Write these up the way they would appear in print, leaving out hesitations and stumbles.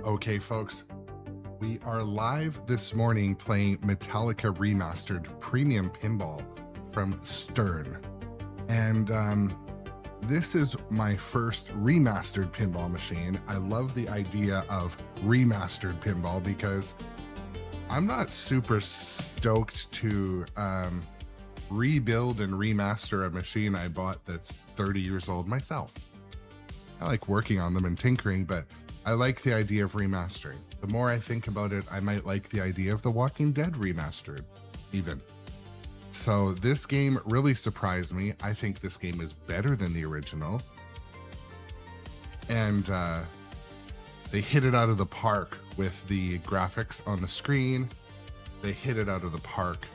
Okay, folks, we are live this morning playing Metallica Remastered Premium Pinball from Stern. And this is my first remastered pinball machine. I love the idea of remastered pinball because I'm not super stoked to rebuild and remaster a machine I bought that's 30 years old myself. I like working on them and tinkering, but I like the idea of remastering. The more I think about it, I might like the idea of The Walking Dead remastered, even. So this game really surprised me. I think this game is better than the original. And they hit it out of the park with the graphics on the screen. They hit it out of the park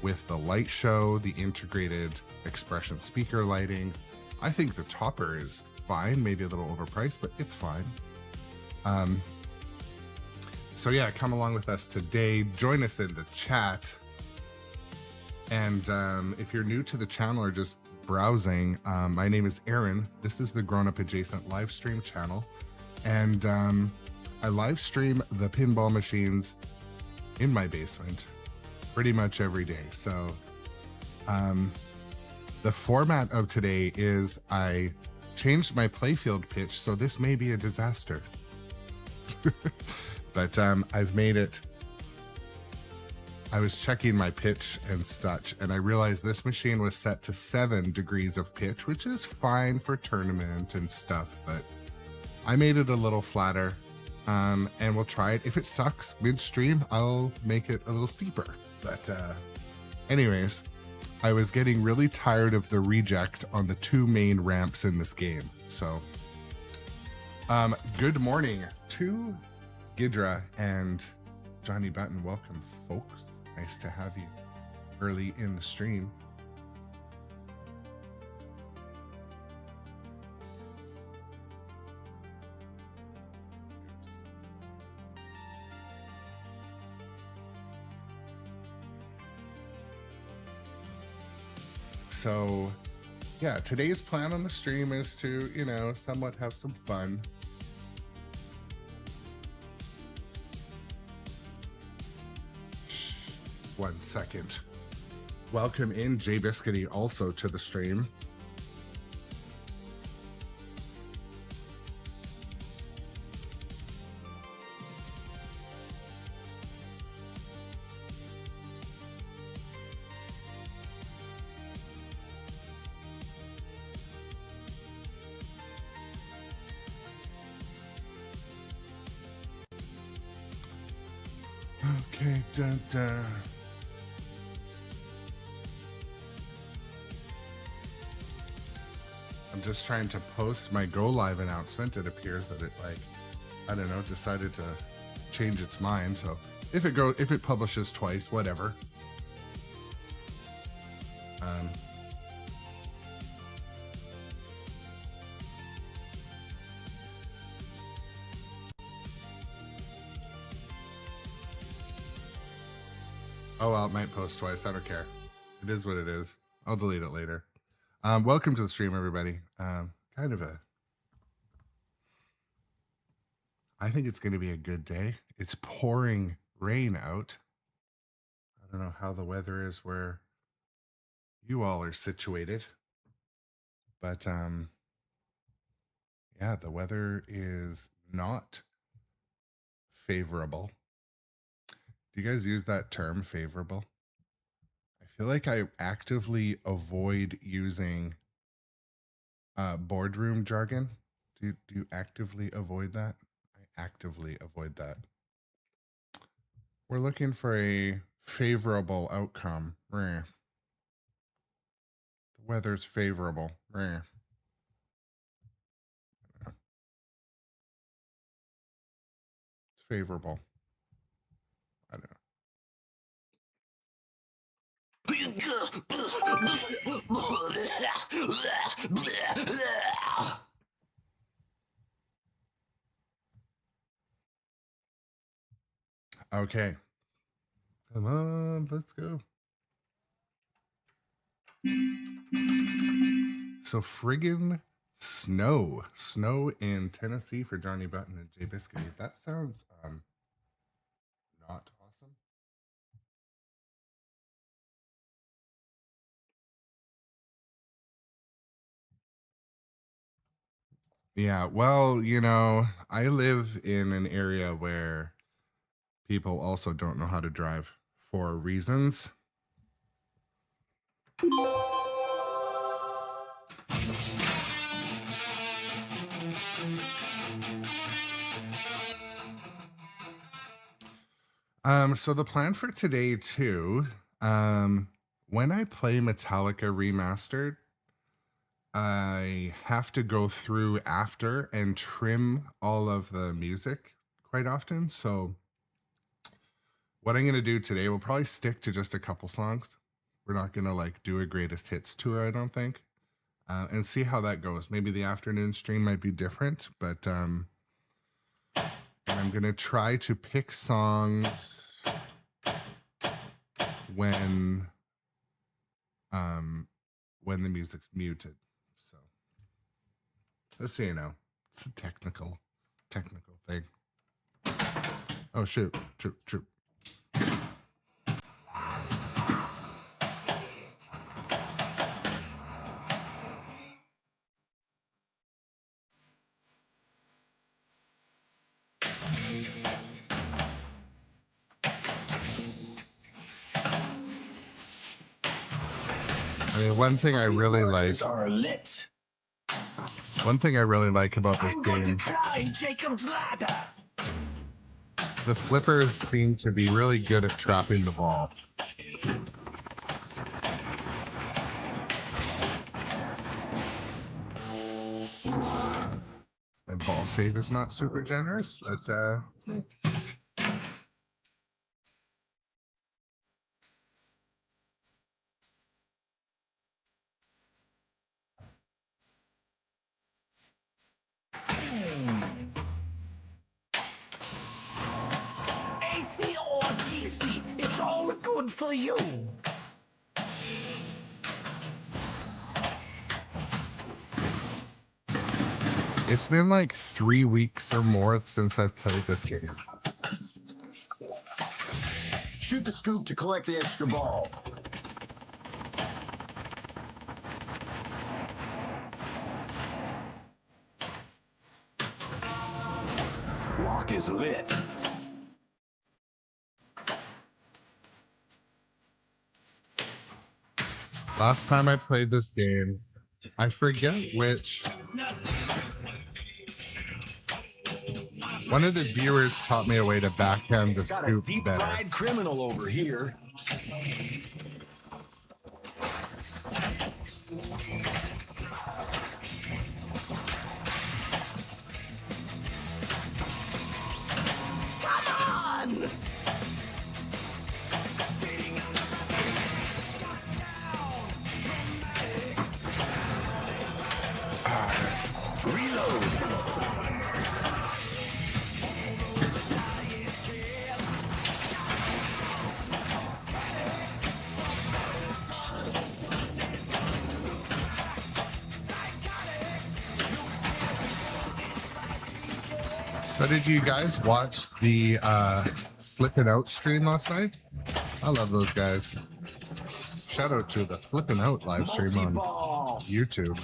with the light show, the integrated expression speaker lighting. I think the topper is fine, maybe a little overpriced, but it's fine. So yeah, come along with us today. Join us in the chat. And if you're new to the channel or just browsing, my name is Aaron. This is the Grown Up Adjacent live stream channel. And I live stream the pinball machines in my basement pretty much every day. So the format of today is I changed my playfield pitch, so this may be a disaster. But I've made it. I was checking my pitch and such, and I realized this machine was set to 7 degrees of pitch, which is fine for tournament and stuff, but I made it a little flatter, and we'll try it. If it sucks midstream, I'll make it a little steeper. But anyways, I was getting really tired of the reject on the 2 main ramps in this game. So good morning to Gidra and Johnny Button. Welcome, folks. Nice to have you early in the stream. So yeah, today's plan on the stream is to, you know, somewhat have some fun. Shh, 1 second. Welcome in Jay Biscuity also to the stream. Okay, dun, dun. I'm just trying to post my go live announcement. It appears that it, like, I don't know, decided to change its mind. So if it publishes twice, whatever. Oh, well, it might post twice. I don't care. It is what it is. I'll delete it later. Welcome to the stream, everybody. Kind of I think it's going to be a good day. It's pouring rain out. I don't know how the weather is where you all are situated, but yeah, the weather is not favorable. Do you guys use that term, favorable? I feel like I actively avoid using boardroom jargon. Do you actively avoid that? I actively avoid that. We're looking for a favorable outcome. The weather's favorable. It's favorable. I don't know. Okay. Come on, let's go. So friggin' Snow. Snow in Tennessee for Johnny Button and Jay Biscuit. That sounds not awesome. Yeah, well, you know, I live in an area where people also don't know how to drive for reasons. So the plan for today too, when I play Metallica Remastered, I have to go through after and trim all of the music quite often. So what I'm going to do today, we'll probably stick to just a couple songs. We're not going to like do a greatest hits tour, I don't think, and see how that goes. Maybe the afternoon stream might be different, but I'm going to try to pick songs when the music's muted. So let's see, you know, it's a technical thing. Oh shoot. I mean, one thing I really like about this game, the flippers seem to be really good at trapping the ball. And ball save is not super generous, but AC or DC, it's all good for you. it's been like 3 weeks or more since I've played this game. Shoot the scoop to collect the extra ball. Lock is lit. Last time I played this game, I forget which. One of the viewers taught me a way to backhand the Got a scoop deep better. fried criminal over here. Come on! Reload. So did you guys watch the Flippin' Out stream last night? I love those guys. Shout out to the Flippin' Out live stream on YouTube.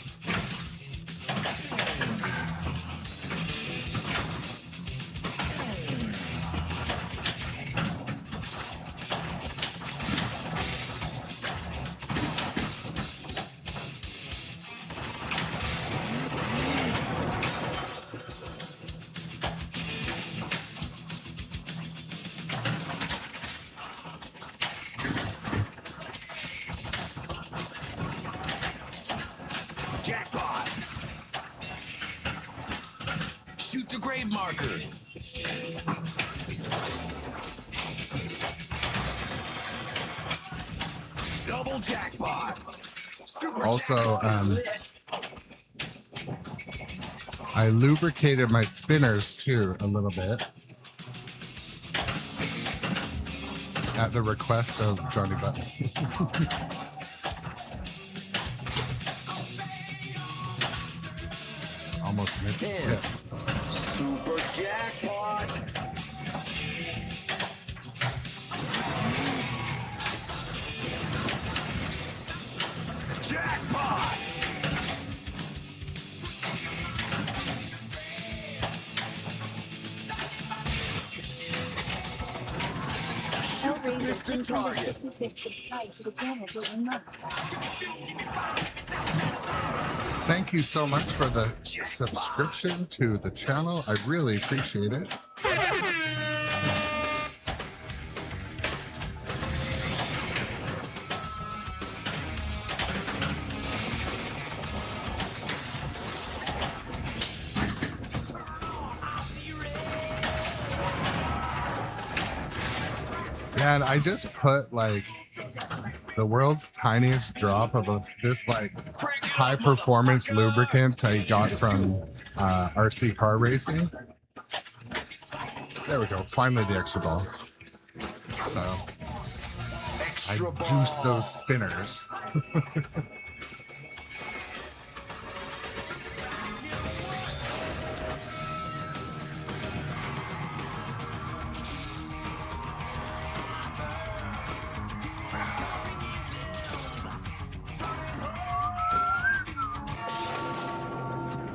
Jackpot. Shoot the grave marker. Double jackpot. Super Also, jackpot. I lubricated my spinners too a little bit at the request of Johnny Button. almost missed the tip. Super jackpot. Jackpot. Piston target. Thank you so much for the subscription to the channel. I really appreciate it. And I just put like the world's tiniest drop of this like high performance lubricant I got from RC car racing. There we go. Finally the extra ball. So I juiced those spinners.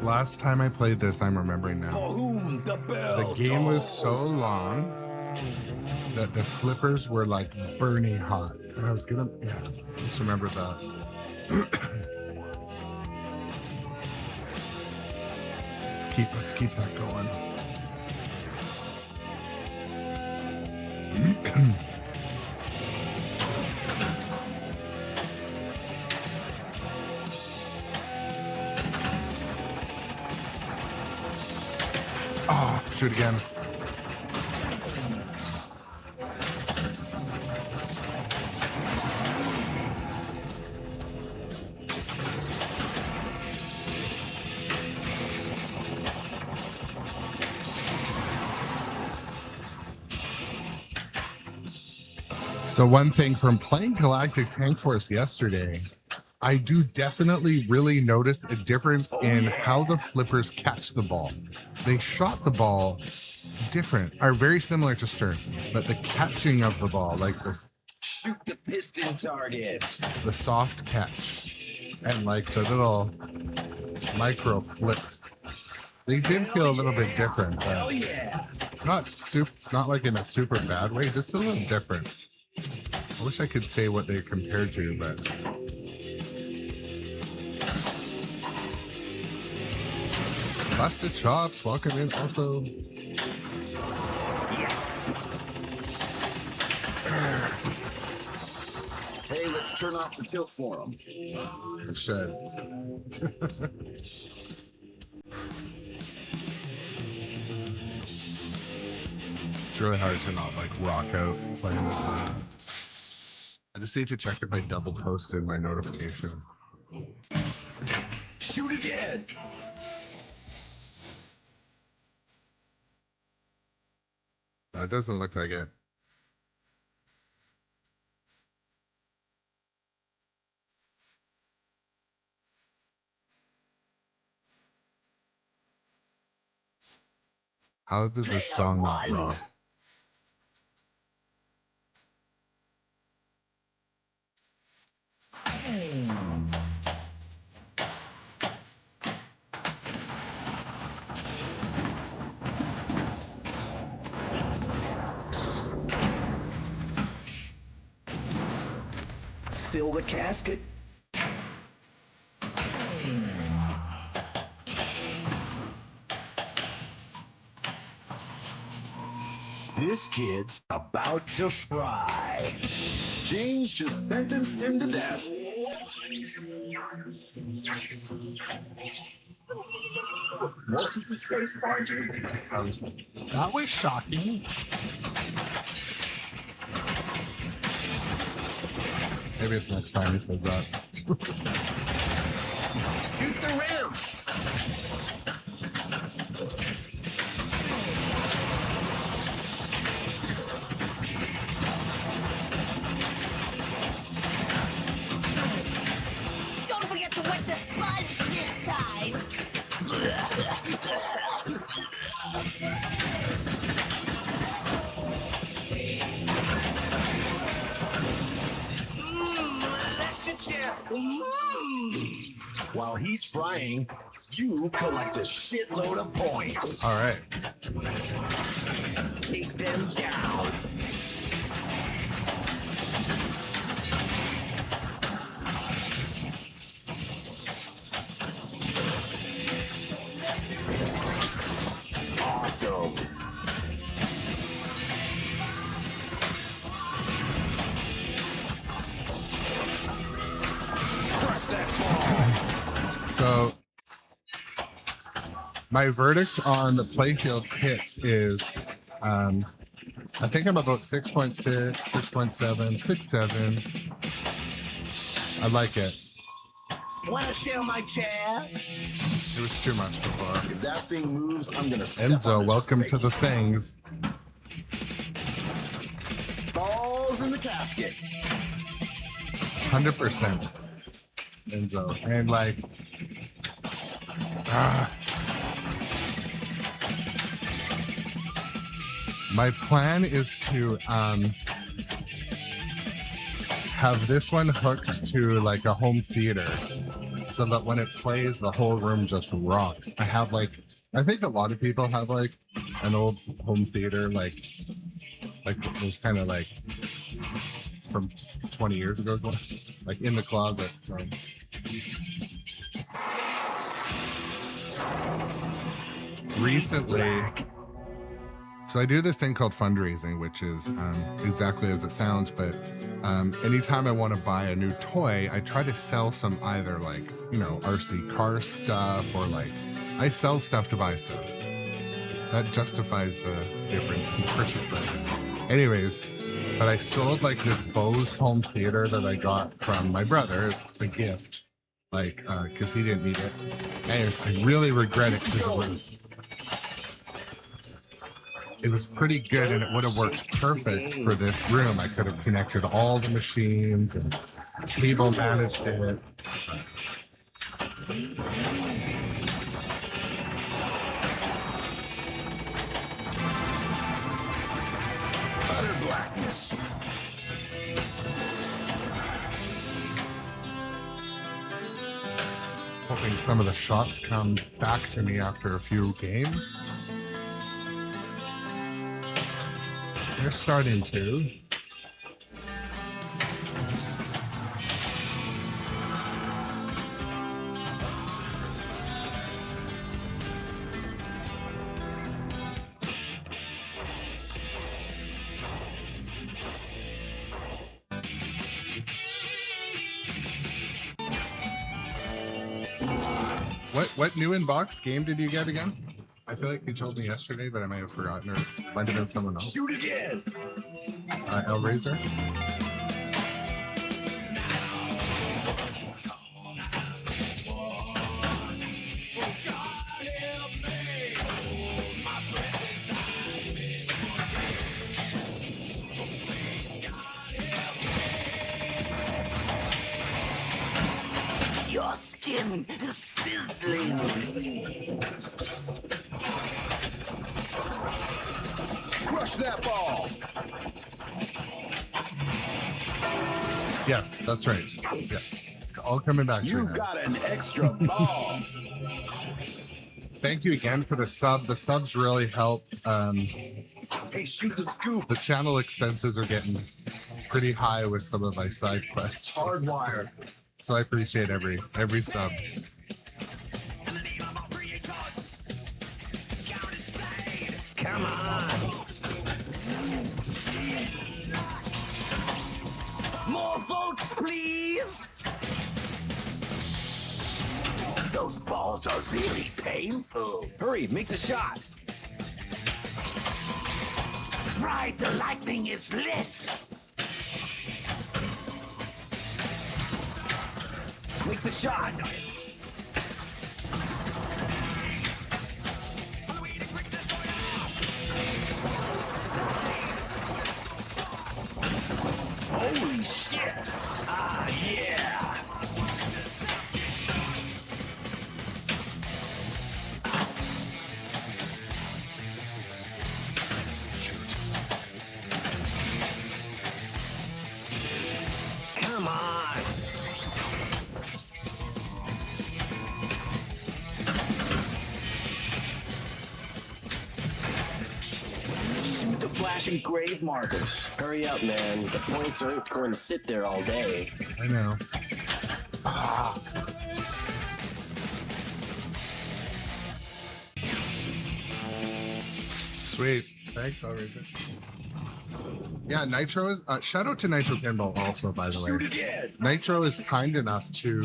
Last time I played this, I'm remembering now. The game was so long that the flippers were like burning hot. And I was gonna, yeah, just remember that. Let's keep that going. Oh, shoot again. So one thing from playing Galactic Tank Force yesterday, I do definitely really notice a difference in how the flippers catch the ball. They shot the ball different, are very similar to Stern, but the catching of the ball, like this, Shoot the piston target. the soft catch, and like the little micro flips, they did feel a little bit different. Oh yeah. Not like in a super bad way, just a little different. I wish I could say what they compared to, but Busted Chops, welcome in also. Yes. Hey, let's turn off the tilt for him. I should. It's really hard to not like rock out playing this game. I just need to check if I double posted my notification. Shoot again. No, it doesn't look like it. How does this song not rock? Fill the casket. This kid's about to fry. James just sentenced him to death. What did he say, Sparky? That was shocking. Maybe it's next time he says that. Shoot the rims. Don't forget to wet the sponge this time. While he's frying, you collect a shitload of points. All right. Take them down. Awesome. Crush that ball. So my verdict on the playfield hits is I think I'm about 6.6, 6.7, 6.7. I like it. Wanna share my chair? It was too much before. If that thing moves, I'm gonna step on Enzo, its welcome to the face. things. Balls in the casket. 100%. Enzo. And like, my plan is to have this one hooked to like a home theater so that when it plays, the whole room just rocks. I have like, I think a lot of people have like an old home theater, like it was kind of like from 20 years ago, like in the closet. So. Recently, so I do this thing called fundraising, which is exactly as it sounds, but anytime I want to buy a new toy, I try to sell some either like, you know, RC car stuff or like I sell stuff to buy stuff. That justifies the difference in the purchase price. Anyways, but I sold like this Bose home theater that I got from my brother as a gift, like, because he didn't need it. Anyways, I really regret it because it was pretty good and it would have worked perfect for this room. I could have connected all the machines and cable managed it. Utter blackness. Hoping some of the shots come back to me after a few games. They're starting to. What new in-box game did you get again? I feel like you told me yesterday, but I might have forgotten, or it might have been someone else. Shoot again. Hellraiser. Your skin is sizzling. Crush that ball. Yes, that's right. Yes, it's all coming back to You me now. got an extra ball. Thank you again for the sub. The subs really help. Hey, shoot the scoop. The channel expenses are getting pretty high with some of my side quests, Hardwired. so I appreciate every sub. Come on. More votes, please. Those balls are really painful. Hurry, make the shot. Right, the lightning is lit. Make the shot. Holy shit! Ah, yeah! Shoot. Come on! flashing grave markers. Hurry up, man. The points aren't going to sit there all day. I know. Sweet. Thanks, I'll read it. Yeah, Nitro is... shout out to Nitro Pinball also, by the way. Nitro is kind enough to,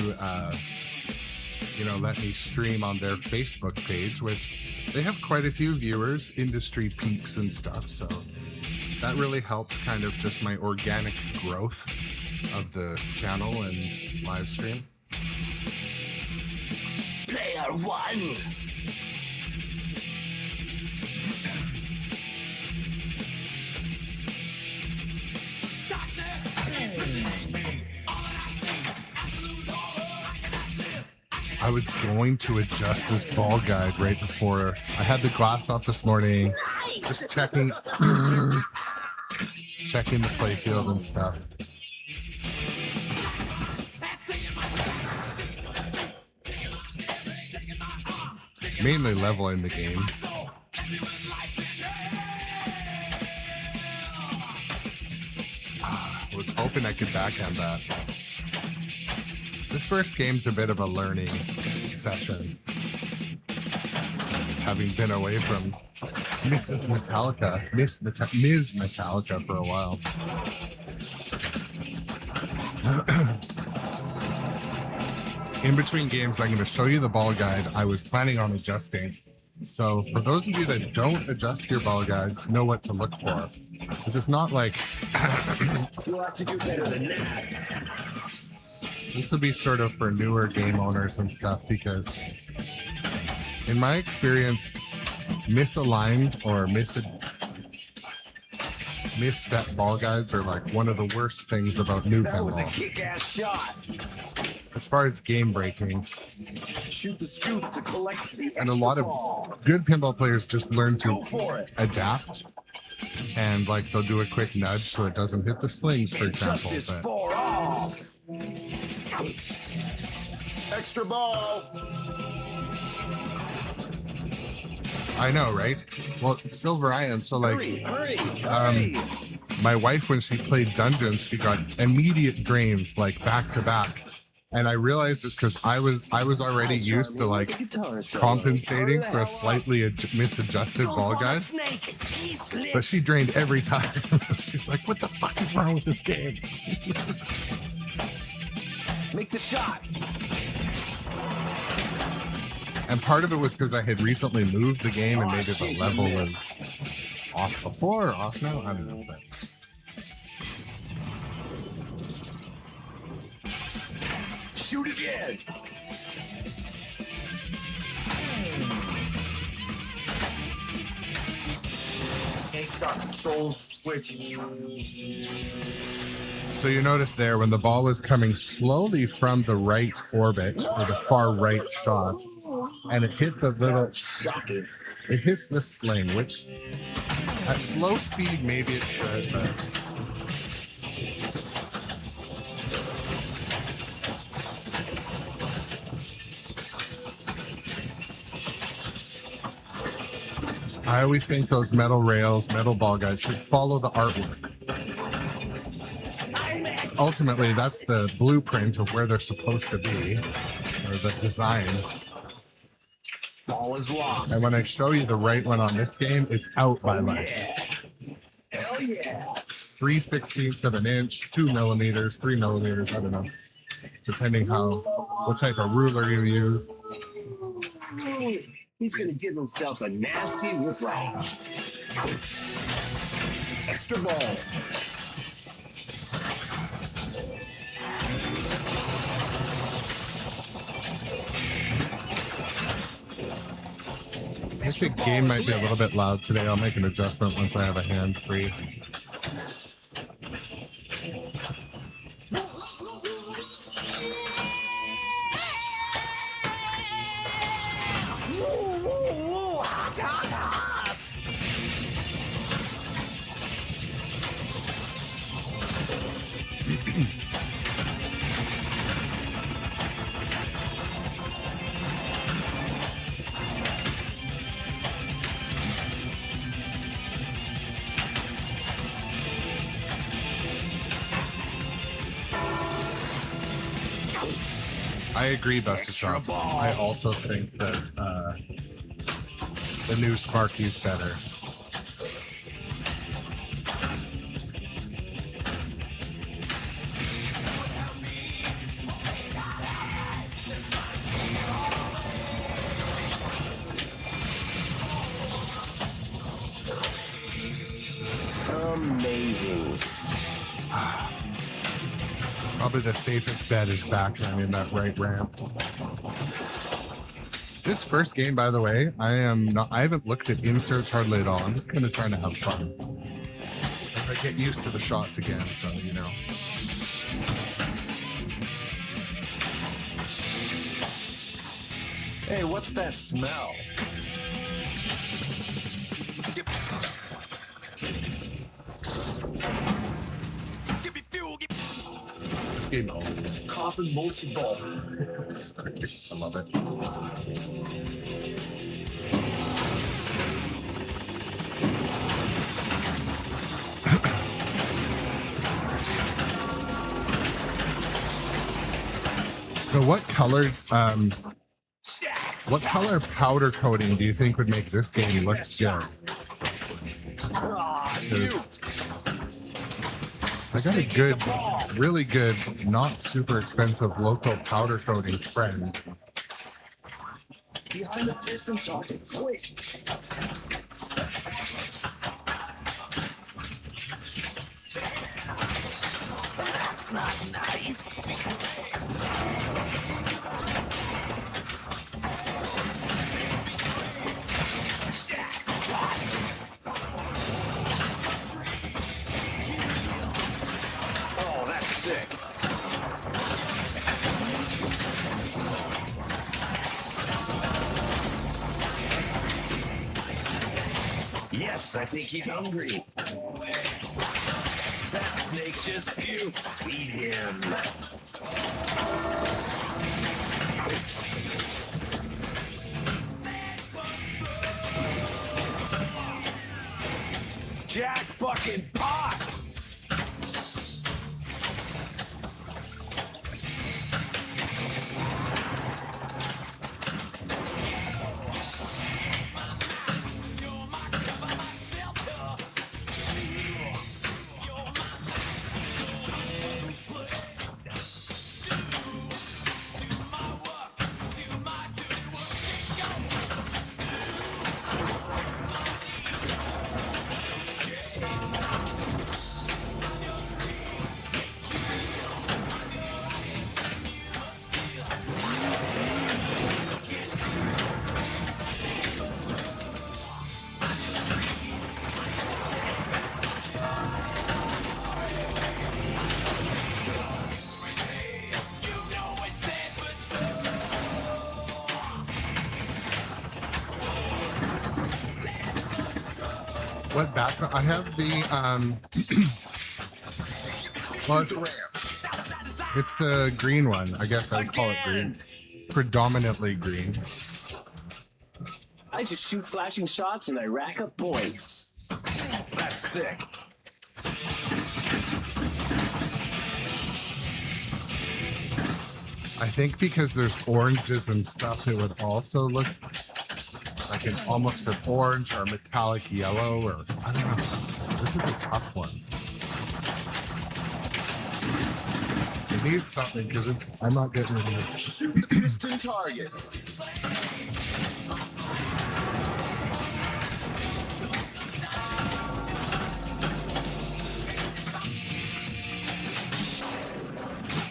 let me stream on their Facebook page, which they have quite a few viewers, industry peeps and stuff, so that really helps kind of just my organic growth of the channel and live stream. Player one. I was going to adjust this ball guide right before I had the glass off this morning, just checking the playfield and stuff. Mainly leveling the game. I was hoping I could backhand that. This first game's a bit of a learning session. Having been away from Ms. Metallica for a while. In between games, I'm going to show you the ball guide I was planning on adjusting. So for those of you that don't adjust your ball guides, know what to look for. Because it's not like... You'll have to do better than that. This would be sort of for newer game owners and stuff, because in my experience, misaligned or misset ball guides are like one of the worst things about new That was a pinball. kick-ass shot. As far as game breaking, Shoot the scoop to collect the and a extra lot of ball. good pinball players just learn Go to for it. adapt, and like they'll do a quick nudge so it doesn't hit the slings, for example. Justice But for all. Extra ball. I know, right? Well, Silver Iron, so like Hurry. my wife, when she played Dungeons, she got immediate drains like back to back, and I realized it's because I was already used to like compensating for a slightly misadjusted ball guide, but she drained every time. She's like, "What the fuck is wrong with this game?" Make the shot. And part of it was because I had recently moved the game and made it the level was off before or off now. I don't know. But Shoot again. Snake got control switch. so you notice there when the ball was coming slowly from the right orbit or the far right shot, and it hit the little, it hits the sling, which at slow speed maybe it should, but I always think those metal rails, metal ball guides should follow the artwork. Ultimately, that's the blueprint of where they're supposed to be, or the design. Ball is locked. And when I show you the right one on this game, it's out by like Hell yeah. 3/16 of an inch, 2 millimeters, 3 millimeters, I don't know, depending what type of ruler you use. He's gonna give himself a nasty whiplash. Extra ball. I think game might be a little bit loud today. I'll make an adjustment once I have a hand free. Hot, hot, hot. I agree, Buster Chops. I also think that the new Sparky's better. Amazing. Probably the safest bet is backlining that right ramp. This first game, by the way, I haven't looked at inserts hardly at all. I'm just kind of trying to have fun. As I get used to the shots again, so you know. Hey, what's that smell? This game always. Coffin multi-ball. I love it. So what color powder coating do you think would make this game look good? I got a good, really good, not super expensive local powder coating friend. Behind the piston socket, quick! That's not nice. Oh, that's sick. Yes, I think he's hungry. That snake just puked. Feed him. Jack fucking pot! What background? I have the well, it's the green one. I guess I'd call it green. Predominantly green. I just shoot flashing shots and I rack up points. That's sick. I think because there's oranges and stuff, it would also look like an almost an orange or metallic yellow, or I don't know. This is a tough one. It needs something because I'm not getting rid of it. Shoot the piston target.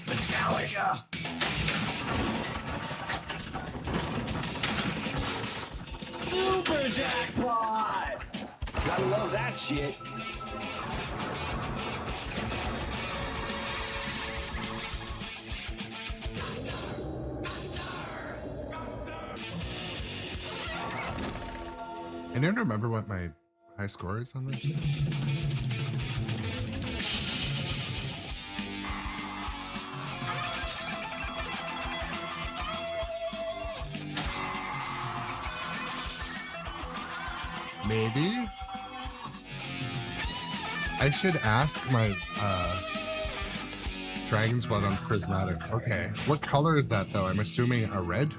Metallica. Super jackpot! Gotta love that shit. I don't remember what my high score is on this. Maybe I should ask my Dragon's blood on prismatic. Okay. What color is that though? I'm assuming a red.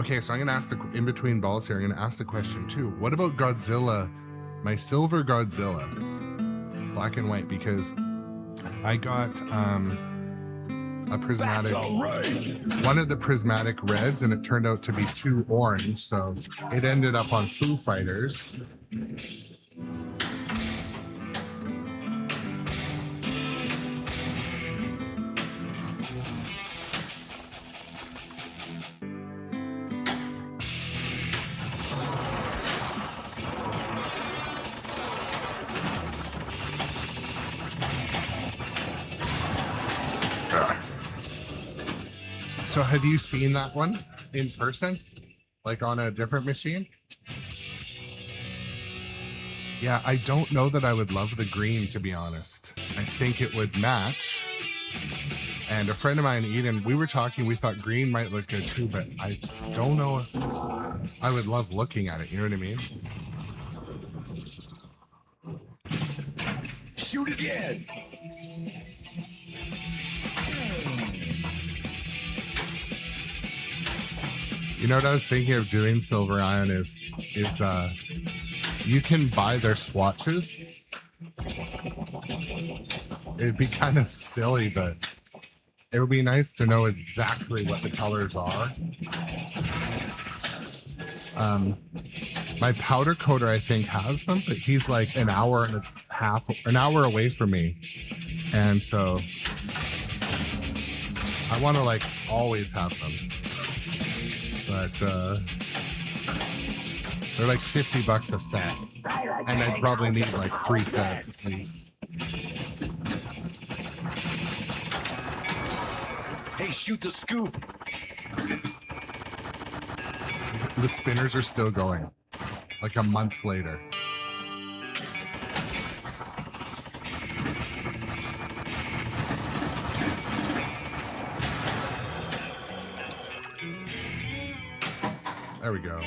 Okay, so I'm gonna ask the in between balls here. I'm gonna ask the question too. What about Godzilla? My silver Godzilla, black and white, because I got a prismatic, one of the prismatic reds, and it turned out to be too orange, so it ended up on Foo Fighters. So have you seen that one in person? Like on a different machine? Yeah, I don't know that I would love the green, to be honest. I think it would match. And a friend of mine, Eden, we were talking, we thought green might look good too, but I don't know if I would love looking at it, you know what I mean? Shoot again. You know what I was thinking of doing, Silver Ion, is you can buy their swatches. It'd be kind of silly, but it would be nice to know exactly what the colors are. My powder coater, I think, has them, but he's like an hour away from me. And so I want to like always have them. But they're like $50 a set, and I'd probably need like 3 sets at least. Hey, shoot the scoop. The spinners are still going, like a month later. There we go.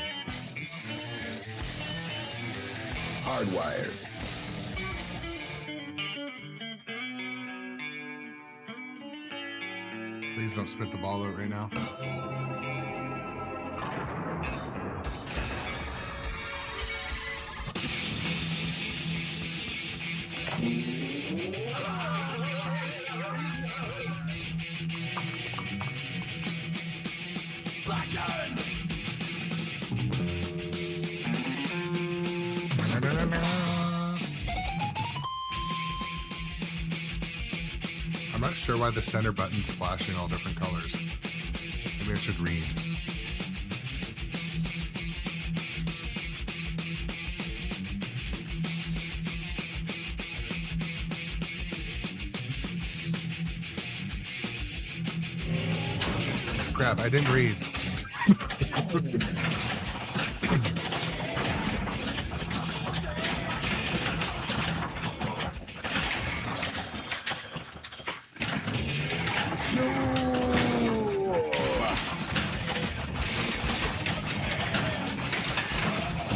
Hardwired. Please don't spit the ball out right now. I'm not sure why the center button's flashing all different colors. Maybe I should read. Crap, I didn't read.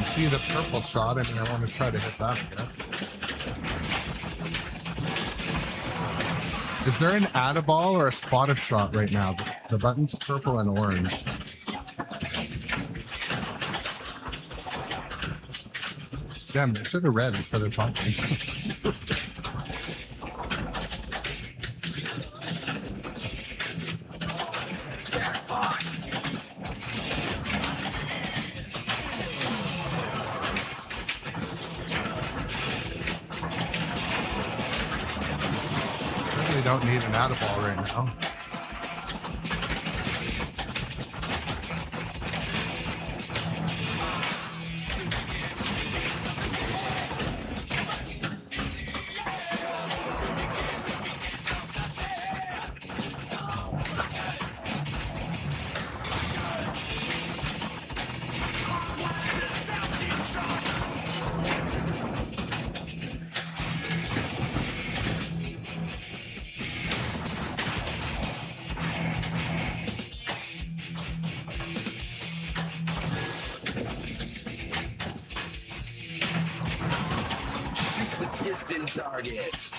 See the purple shot. I mean, I want to try to hit that, I guess. Is there an add a ball or a spot a shot right now? The button's purple and orange. Damn, I should have read instead of talking. Don't need an out of ball right now. Distant target.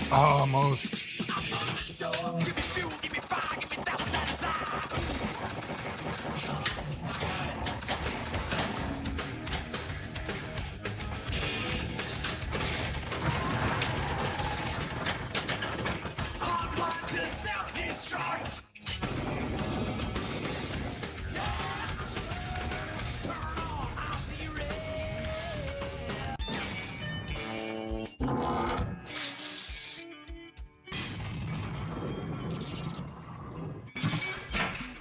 Almost.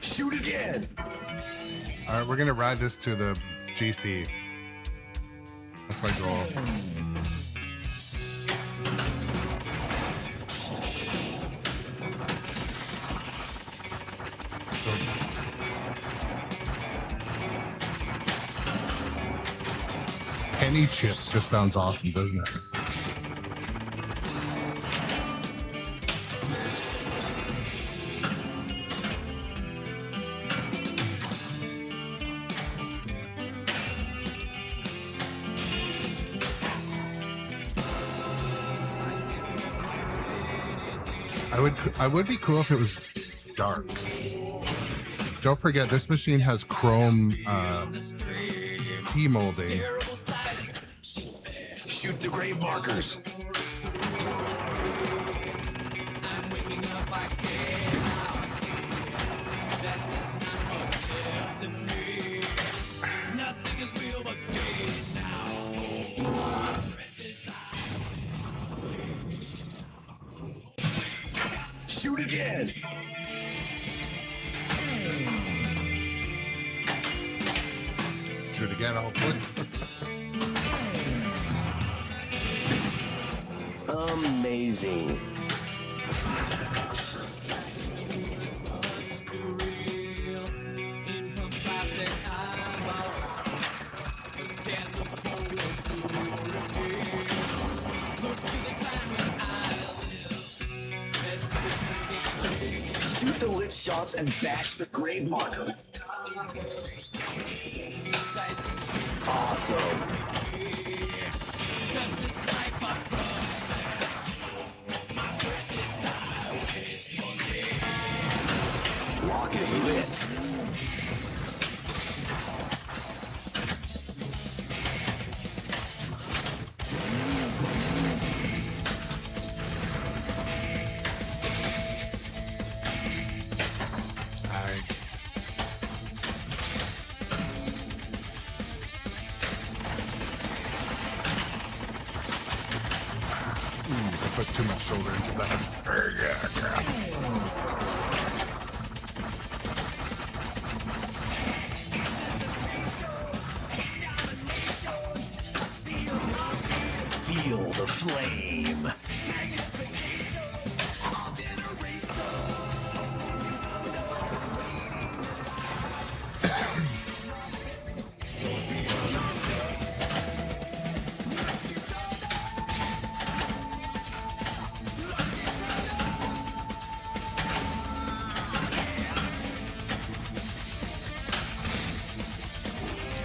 Shoot again. All right, we're gonna ride this to the GC. That's my goal. Penny chips just sounds awesome, doesn't it? I would be cool if it was dark. Don't forget, this machine has chrome T-molding. Shoot the grave markers. Shoot again. Shoot again, hopefully. Amazing. Shoot the lit shots and bash the grave marker. Awesome. Lock is lit. I put too much shoulder into that. Feel the flame.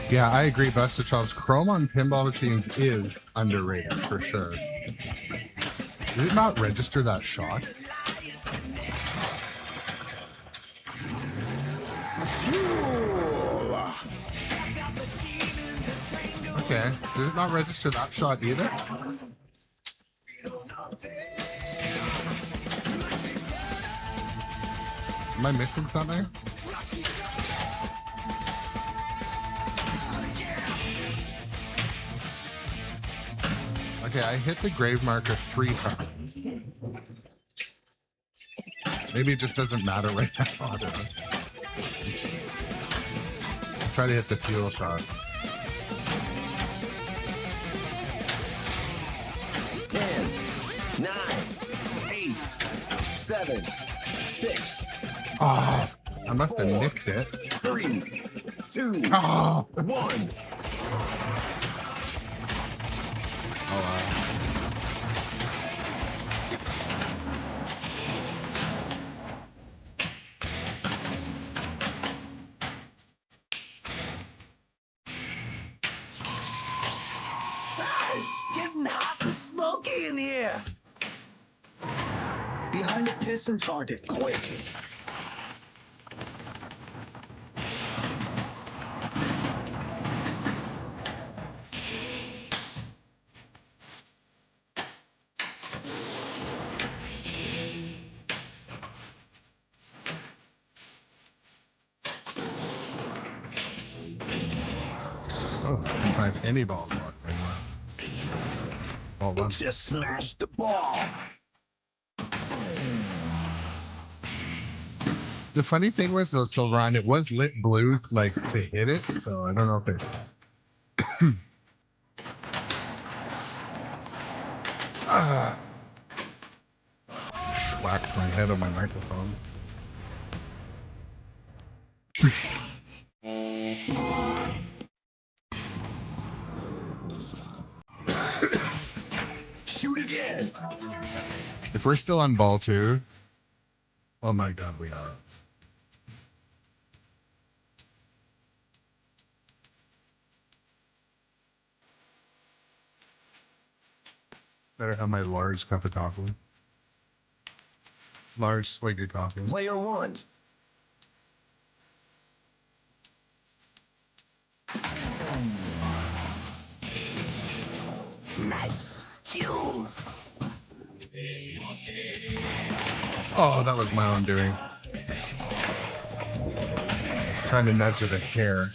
Yeah, I agree. Buster Chops, chrome on pinball machines is underrated for sure. Did it not register that shot? Okay, did it not register that shot either? Am I missing something? Okay, I hit the grave marker 3 times. Maybe it just doesn't matter right now. I don't know. Try to hit the seal shot. 10, 9, 8, 7, 6. Oh, I must have nicked it. 3, 2, Oh, 1. oh wow. Getting hot and smoky in here. behind the piston target, quick. Oh, I can't find any balls locked anymore. Ball one. Just smash the ball. The funny thing was though, Silveron, it was lit blue like to hit it, so I don't know if it. Whacked my head on my microphone. Shoot again. If we're still on ball two, oh my god, we are. Better have my large cup of coffee. Large swig of coffee. Player one. Nice skills. Oh, that was my own doing. I was trying to nudge it a hair.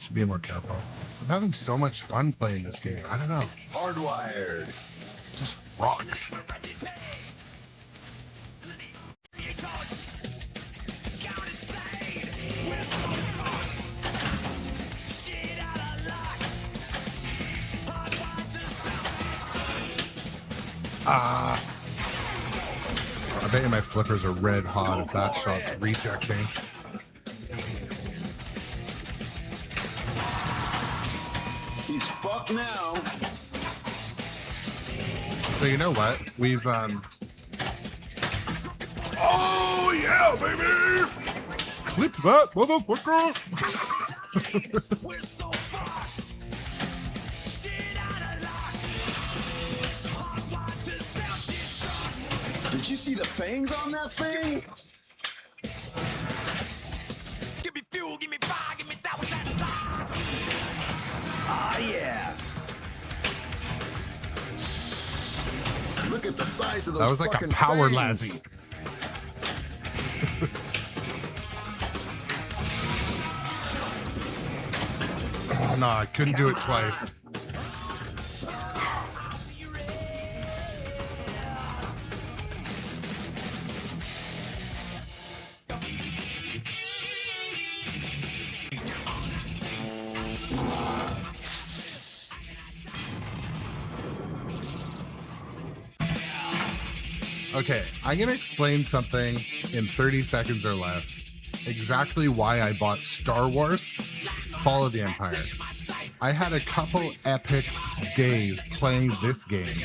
Should be more careful. I'm having so much fun playing this game. I don't know. Hardwired. Just rocks. I bet you my flippers are red hot if that shot's rejecting. He's fucked now. So you know what? We've oh yeah, baby! Clip that, motherfucker! We're so fucked. Shit out of luck. Hardwired to self-destruct. Did you see the fangs on that thing? Give me fuel, give me fire, give me that which I desire. Ah, yeah. Look at the size of those. That was like a fucking power fangs. lassie. Oh no, I couldn't do it twice. Okay, I'm gonna explain something in 30 seconds or less. Exactly why I bought Star Wars Fall of the Empire. I had a couple epic days playing this game,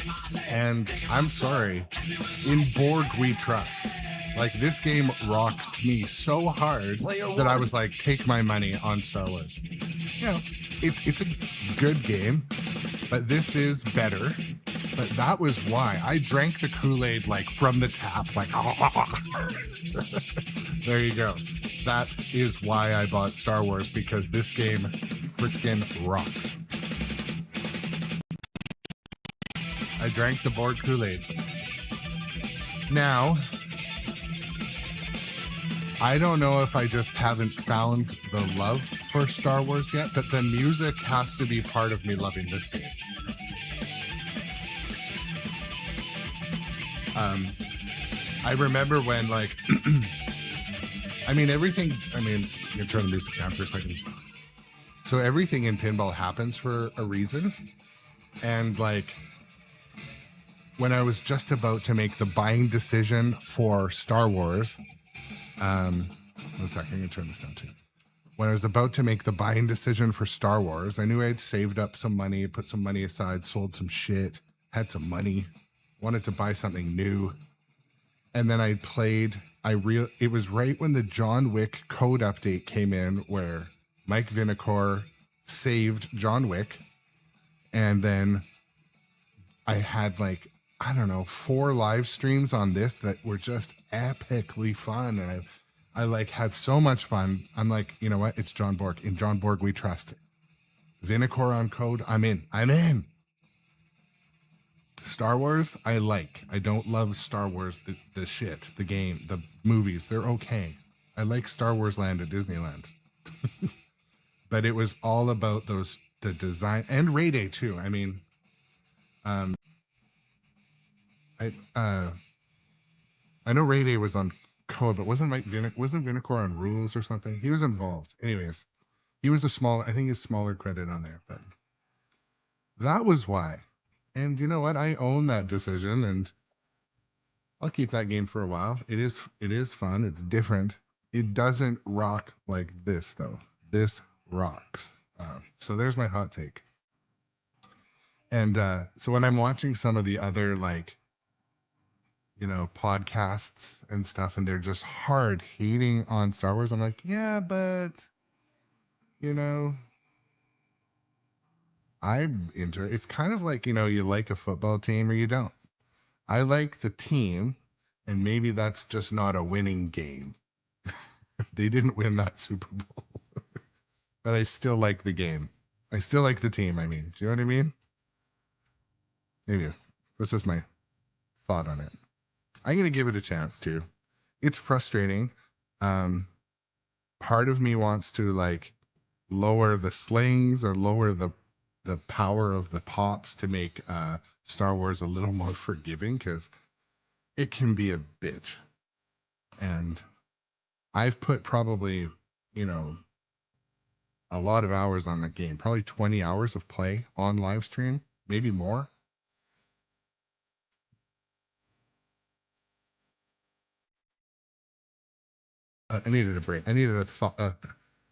and I'm sorry, in Borg we trust. Like, this game rocked me so hard that I was like, take my money on Star Wars. You know, it's a good game, but this is better. But that was why I drank the Kool-Aid like from the tap, like there you go. That is why I bought Star Wars, because this game freaking rocks. I drank the board Kool-Aid. Now, I don't know if I just haven't found the love for Star Wars yet, but the music has to be part of me loving this game. I remember when, like, I mean, everything, I mean, you can turn the music down for a second. So everything in pinball happens for a reason. And, like, when I was just about to make the buying decision for Star Wars, 1 second, I'm gonna turn this down too. When I was about to make the buying decision for Star Wars, I knew I had saved up some money, put some money aside, sold some shit, had some money, wanted to buy something new. And then I played, it was right when the John Wick code update came in, where Mike Vinacore saved John Wick. And then I had, like, I don't know, 4 live streams on this that were just epically fun. And I like had so much fun. I'm like, you know what? It's John Borg. In John Borg, we trust. Vinacore on code. I'm in. Star Wars, I like. I don't love Star Wars, the shit, the game, the movies. They're okay. I like Star Wars Land at Disneyland. But it was all about the design, and Ray Day too. I mean, I know Ray Day was on code, but wasn't Vinacore on rules or something? He was involved. Anyways, he was I think his smaller credit on there, but that was why. And you know what? I own that decision, and I'll keep that game for a while. It is fun. It's different. It doesn't rock like this though. This rocks. So there's my hot take. And so when I'm watching some of the other, like, you know, podcasts and stuff, and they're just hard hating on Star Wars, I'm like, yeah, but, you know, I'm into it. It's kind of like, you know, you like a football team or you don't. I like the team, and maybe that's just not a winning game. They didn't win that Super Bowl, but I still like the game. I still like the team. I mean, do you know what I mean? Maybe that's just my thought on it. I'm gonna give it a chance too. It's frustrating. Part of me wants to, like, lower the slings or lower the power of the pops to make Star Wars a little more forgiving, because it can be a bitch. And I've put probably, you know, a lot of hours on the game, probably 20 hours of play on live stream, maybe more. I needed a break. I needed a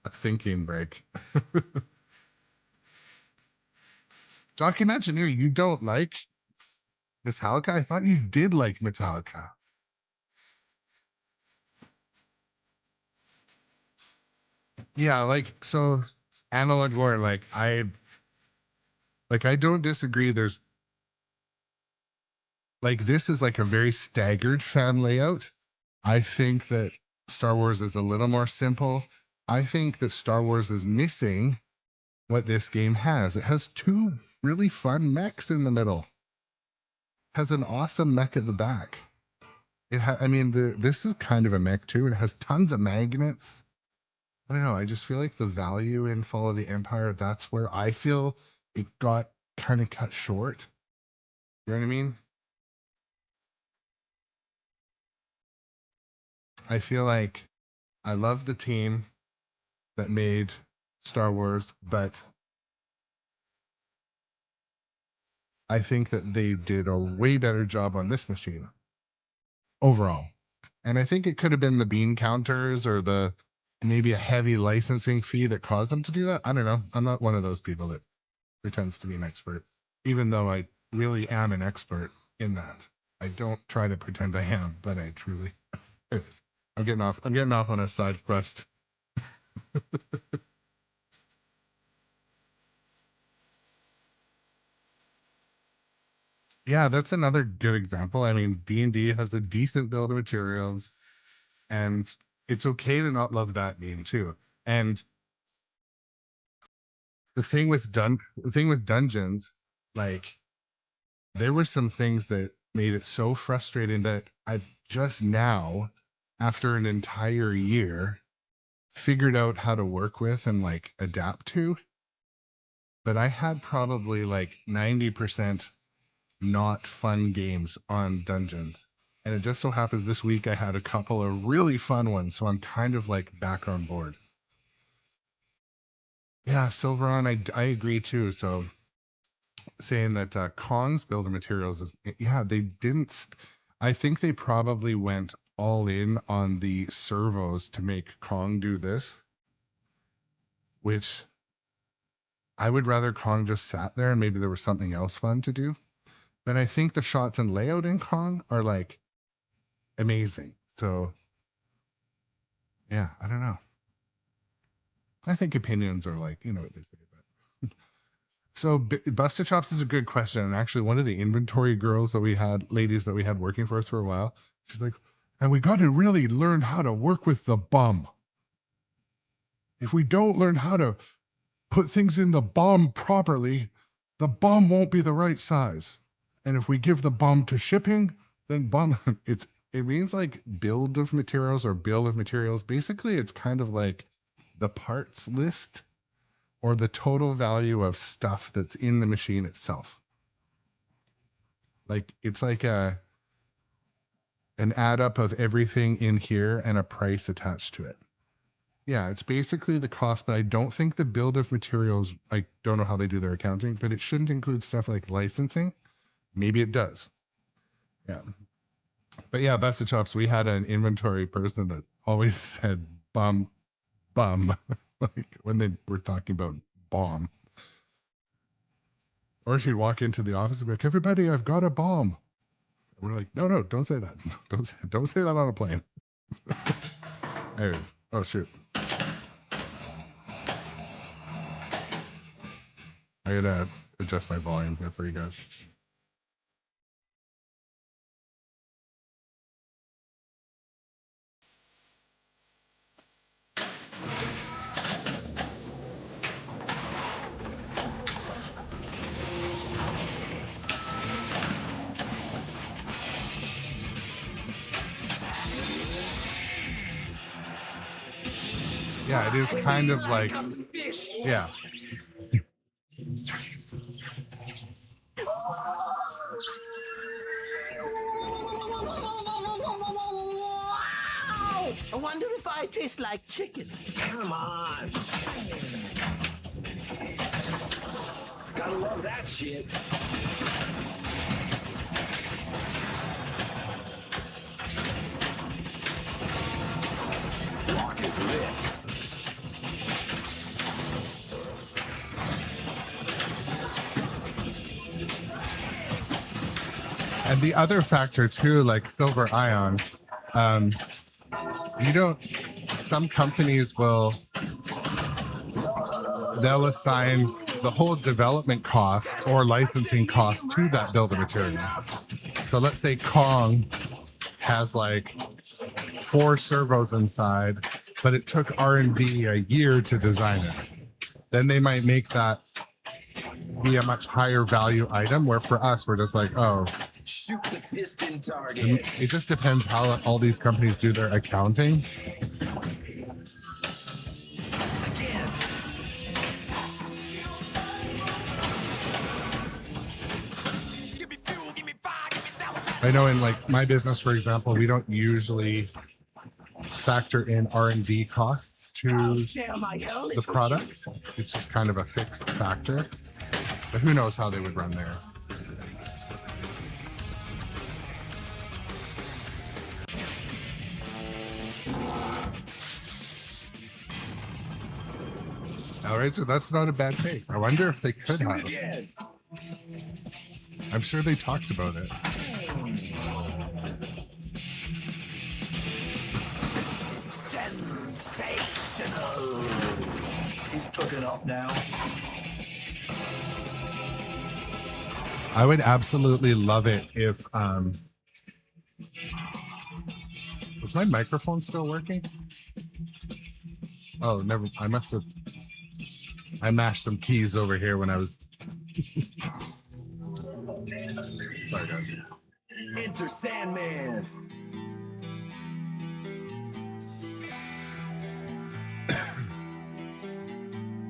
thinking break. Documenteer, you don't like Metallica? I thought you did like Metallica. Yeah, like, so Analog Lore, I don't disagree. There's, like, this is like a very staggered fan layout. I think that Star Wars is a little more simple. I think that Star Wars is missing what this game has. It has 2 really fun mechs in the middle. Has an awesome mech at the back. I mean, this is kind of a mech too. It has tons of magnets. I don't know. I just feel like the value in Fall of the Empire, that's where I feel it got kind of cut short. You know what I mean? I feel like I love the team that made Star Wars, but I think that they did a way better job on this machine overall. And I think it could have been the bean counters or maybe a heavy licensing fee that caused them to do that. I don't know. I'm not one of those people that pretends to be an expert, even though I really am an expert in that. I don't try to pretend I am, but I truly. Anyways, I'm getting off. I'm getting off on a side quest. Yeah, that's another good example. I mean, D&D has a decent build of materials, and it's okay to not love that game too. And the thing with dungeons, like there were some things that made it so frustrating that I've just now, after an entire year, figured out how to work with and like adapt to. But I had probably like 90% not fun games on dungeons. And it just so happens this week I had a couple of really fun ones. So I'm kind of like back on board. Yeah, Silveron, I agree too. So saying that Kong's builder materials is, yeah, they didn't. I think they probably went all in on the servos to make Kong do this, which I would rather Kong just sat there and maybe there was something else fun to do. But I think the shots and layout in Kong are like amazing. So yeah, I don't know. I think opinions are like, you know what they say. But so Busted Chops is a good question. And actually, one of the inventory girls that we had, ladies that we had working for us for a while, she's like, and we got to really learn how to work with the bum. If we don't learn how to put things in the bum properly, the bum won't be the right size. And if we give the bum to shipping, then bum, it means like build of materials or bill of materials. Basically, it's kind of like the parts list or the total value of stuff that's in the machine itself. Like it's like an add up of everything in here and a price attached to it. Yeah, it's basically the cost, but I don't think the build of materials, I don't know how they do their accounting, but it shouldn't include stuff like licensing. Maybe it does. Yeah. But yeah, Best of Chops, we had an inventory person that always said bum, bum, like when they were talking about bomb. Or she'd walk into the office and be like, everybody, I've got a bomb. And we're like, no, don't say that. Don't say that on a plane. Anyways, oh shoot. I gotta adjust my volume here for you guys. Yeah, it is kind of like, yeah. I wonder if I taste like chicken. Come on. Gotta love that shit. Lock is lit. And the other factor too, like Silver Ion, you don't, some companies they'll assign the whole development cost or licensing cost to that build of materials. So let's say Kong has like 4 servos inside, but it took R&D a year to design it. Then they might make that be a much higher value item, where for us, we're just like, oh, Shoot the piston target. it just depends how all these companies do their accounting. Again. I know in like my business, for example, we don't usually factor in R&D costs to Share my helmet. the product. It's just kind of a fixed factor. But who knows how they would run there. All right, so that's not a bad take. I wonder if they could have. Again. I'm sure they talked about it. Sensational. He's cooking up now. I would absolutely love it if Is my microphone still working? Oh, never. I must have. I mashed some keys over here when I was. Sorry, guys. Enter Sandman.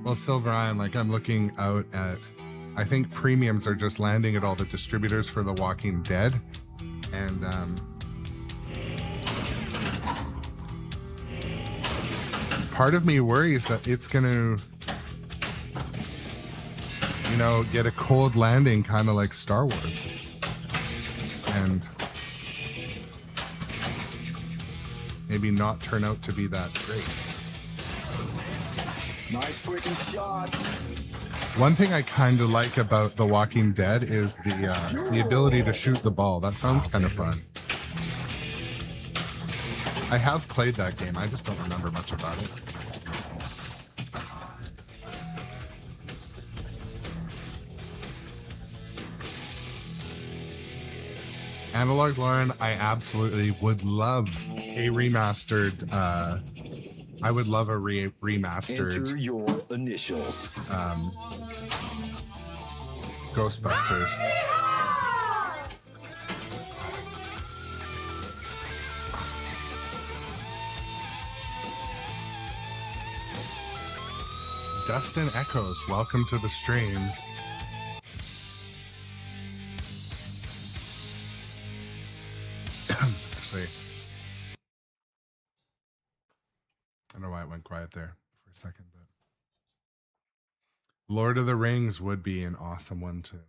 Well, Silver Iron, like I'm looking out at. I think premiums are just landing at all the distributors for The Walking Dead, and part of me worries that it's gonna, you know, get a cold landing, kind of like Star Wars, and maybe not turn out to be that great. Nice freaking shot. One thing I kind of like about The Walking Dead is the ability to shoot the ball. That sounds kind of fun. I have played that game. I just don't remember much about it. Analog Lauren, I absolutely would love a remastered. I would love a remastered. Enter your initials. Ghostbusters. Dustin Echoes, welcome to the stream. Actually, I don't know why it went quiet there for a second, but Lord of the Rings would be an awesome one to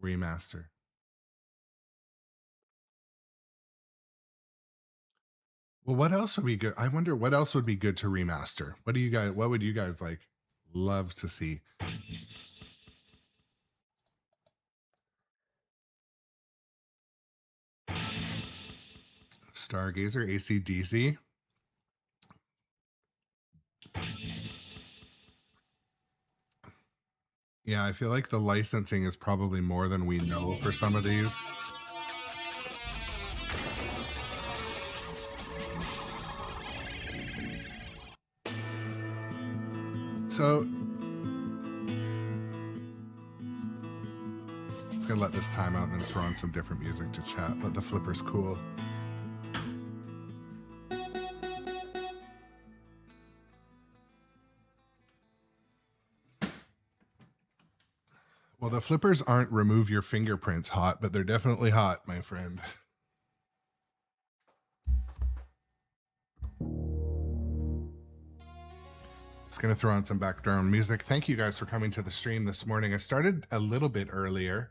remaster. Well, what else would be good? I wonder what else would be good to remaster. What would you guys like love to see? Stargazer, AC/DC. Yeah, I feel like the licensing is probably more than we know for some of these. So it's gonna let this time out and then throw on some different music to chat, but the flipper's cool. Well, the flippers aren't remove your fingerprints hot, but they're definitely hot, my friend. It's going to throw on some background music. Thank you guys for coming to the stream this morning. I started a little bit earlier,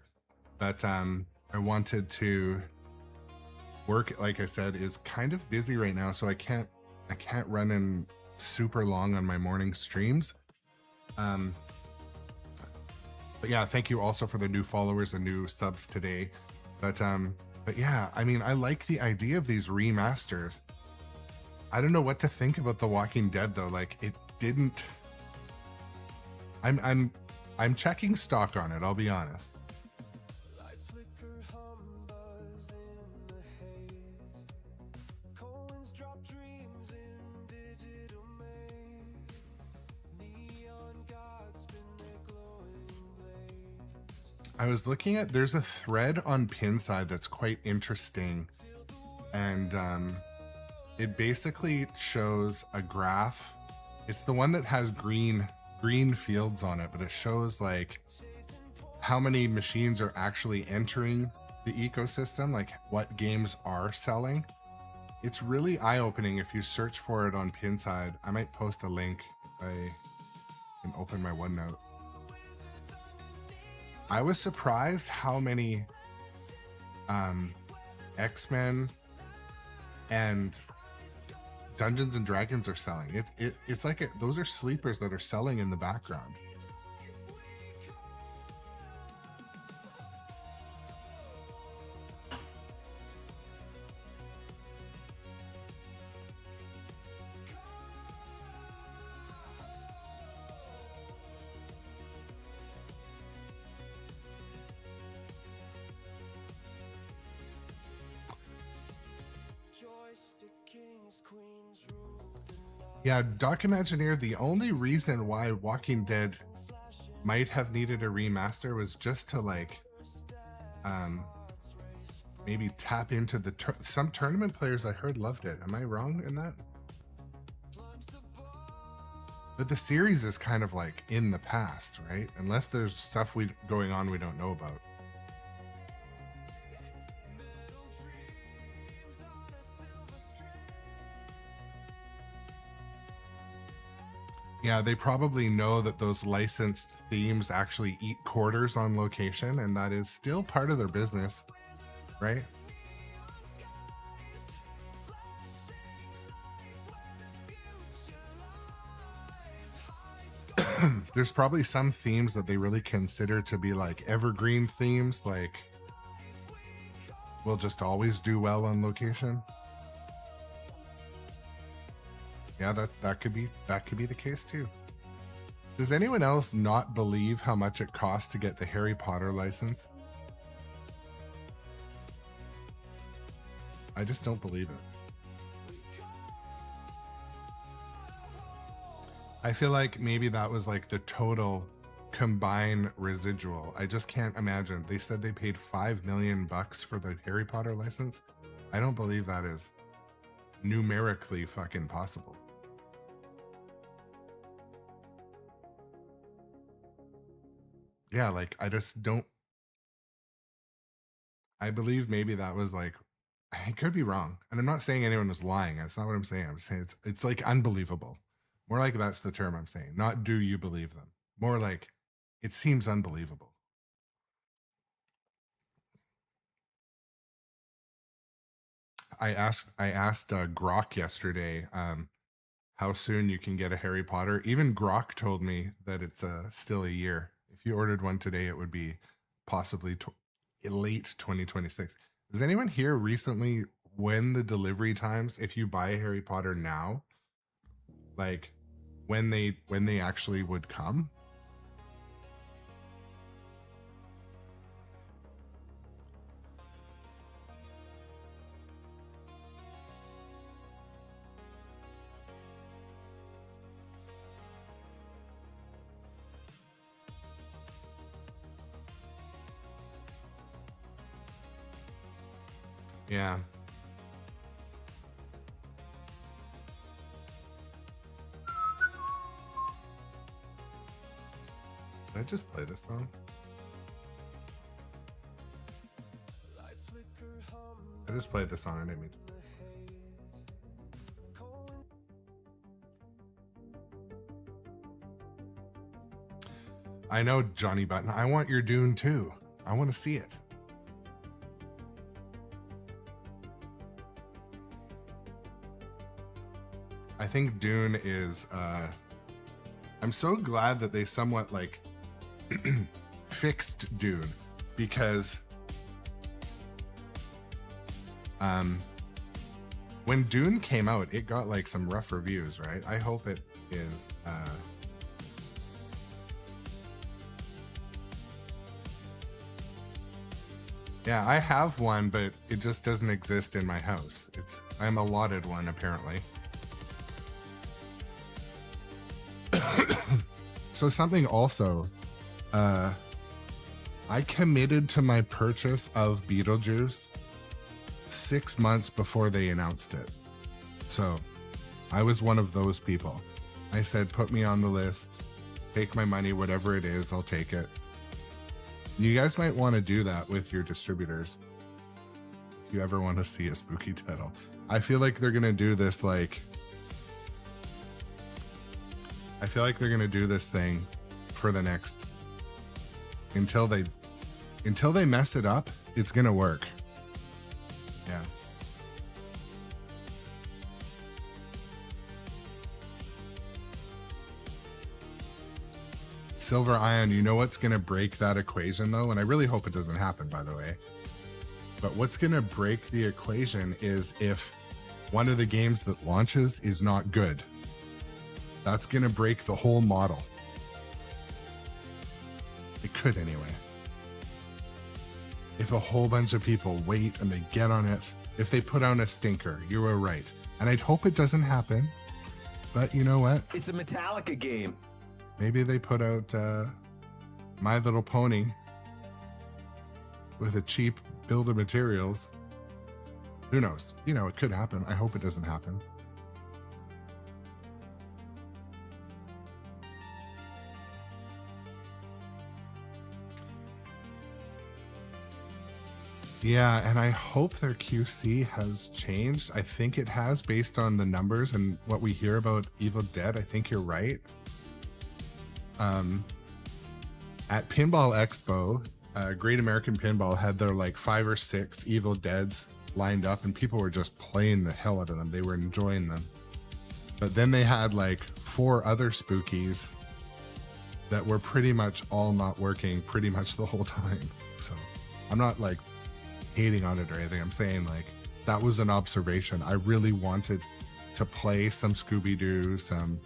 but I wanted to work, like I said, is kind of busy right now, so I can't run in super long on my morning streams. But yeah, thank you also for the new followers and new subs today. But yeah, I mean, I like the idea of these remasters. I don't know what to think about The Walking Dead though. Like it didn't. I'm checking stock on it. I'll be honest. I was looking at, there's a thread on Pinside that's quite interesting, and it basically shows a graph. It's the one that has green fields on it, but it shows like how many machines are actually entering the ecosystem, like what games are selling. It's really eye-opening if you search for it on Pinside. I might post a link if I can open my OneNote. I was surprised how many X-Men and Dungeons and Dragons are selling. It's like those are sleepers that are selling in the background. Yeah, Doc Imagineer, the only reason why Walking Dead might have needed a remaster was just to like maybe tap into the some tournament players I heard loved it. Am I wrong in that? But the series is kind of like in the past, right? Unless there's stuff going on we don't know about. Yeah, they probably know that those licensed themes actually eat quarters on location, and that is still part of their business, right? There's probably some themes that they really consider to be like evergreen themes, like will just always do well on location. Yeah, that could be the case too. Does anyone else not believe how much it costs to get the Harry Potter license? I just don't believe it. I feel like maybe that was like the total combined residual. I just can't imagine. They said they paid $5 million for the Harry Potter license. I don't believe that is numerically fucking possible. Yeah, like I just don't. I believe maybe that was like, I could be wrong. And I'm not saying anyone was lying. That's not what I'm saying. I'm saying it's like unbelievable. More like that's the term I'm saying. Not do you believe them? More like it seems unbelievable. I asked Grok yesterday how soon you can get a Harry Potter. Even Grok told me that it's still a year. If you ordered one today, it would be possibly late 2026. Does anyone here recently when the delivery times, if you buy Harry Potter now, like when they actually would come? Yeah. Did I just play this song? I just played this song. I didn't mean to. I know, Johnny Button. I want your Dune too. I want to see it. I think Dune is I'm so glad that they somewhat like fixed Dune, because when Dune came out, it got like some rough reviews, right? I hope it is yeah, I have one, but it just doesn't exist in my house. I'm allotted one apparently. So something also, I committed to my purchase of Beetlejuice 6 months before they announced it. So I was one of those people. I said, put me on the list, take my money, whatever it is, I'll take it. You guys might want to do that with your distributors if you ever want to see a spooky title. I feel like they're going to do this like... I feel like they're going to do this thing for the next... Until they mess it up, it's going to work. Yeah. Silver Ion, you know what's going to break that equation though? And I really hope it doesn't happen, by the way. But what's going to break the equation is if one of the games that launches is not good. That's going to break the whole model. It could anyway. If a whole bunch of people wait and they get on it if they put out a stinker. You were right. And I'd hope it doesn't happen. But you know what? It's a Metallica game. Maybe they put out My Little Pony with a cheap build of materials. Who knows? You know, it could happen. I hope it doesn't happen. Yeah, and I hope their QC has changed. I think it has based on the numbers and what we hear about Evil Dead. I think you're right. At Pinball Expo, Great American Pinball had their like 5 or 6 Evil Deads lined up and people were just playing the hell out of them. They were enjoying them. But then they had like 4 other spookies that were pretty much all not working pretty much the whole time. So I'm not like hating on it or anything. I'm saying like that was an observation. I really wanted to play some Scooby-Doo, some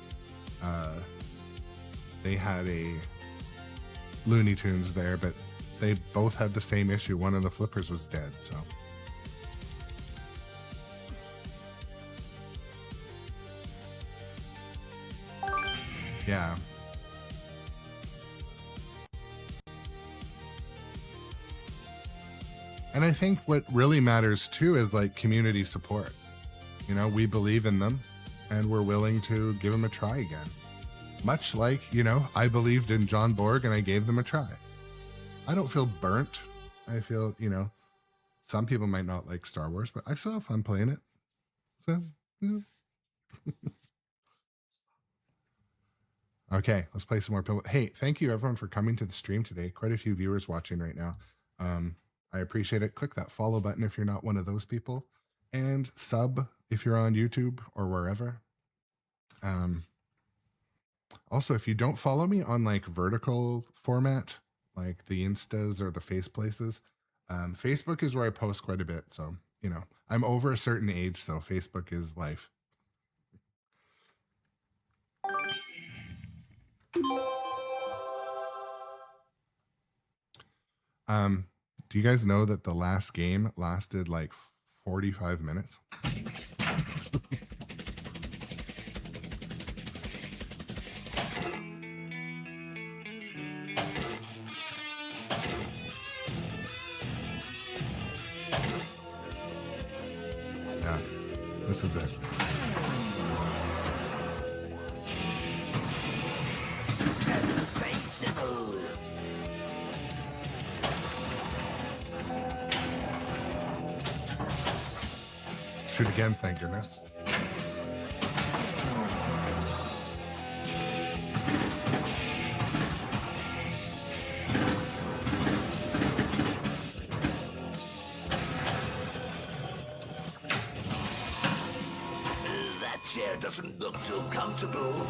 they had a Looney Tunes there, but they both had the same issue. One of the flippers was dead, so yeah. And I think what really matters too is like community support. You know, we believe in them and we're willing to give them a try again. Much like, you know, I believed in John Borg and I gave them a try. I don't feel burnt. I feel, you know, some people might not like Star Wars, but I still have fun playing it. So, you know. Okay, let's play some more Pinball. Hey, thank you everyone for coming to the stream today. Quite a few viewers watching right now. I appreciate it. Click that follow button if you're not one of those people, and sub if you're on YouTube or wherever. Also, if you don't follow me on like vertical format, like the Instas or the Face Places, Facebook is where I post quite a bit. So, you know, I'm over a certain age, so Facebook is life. Do you guys know that the last game lasted like 45 minutes? Yeah, this is it. Shoot again, thank goodness. That chair doesn't look too comfortable.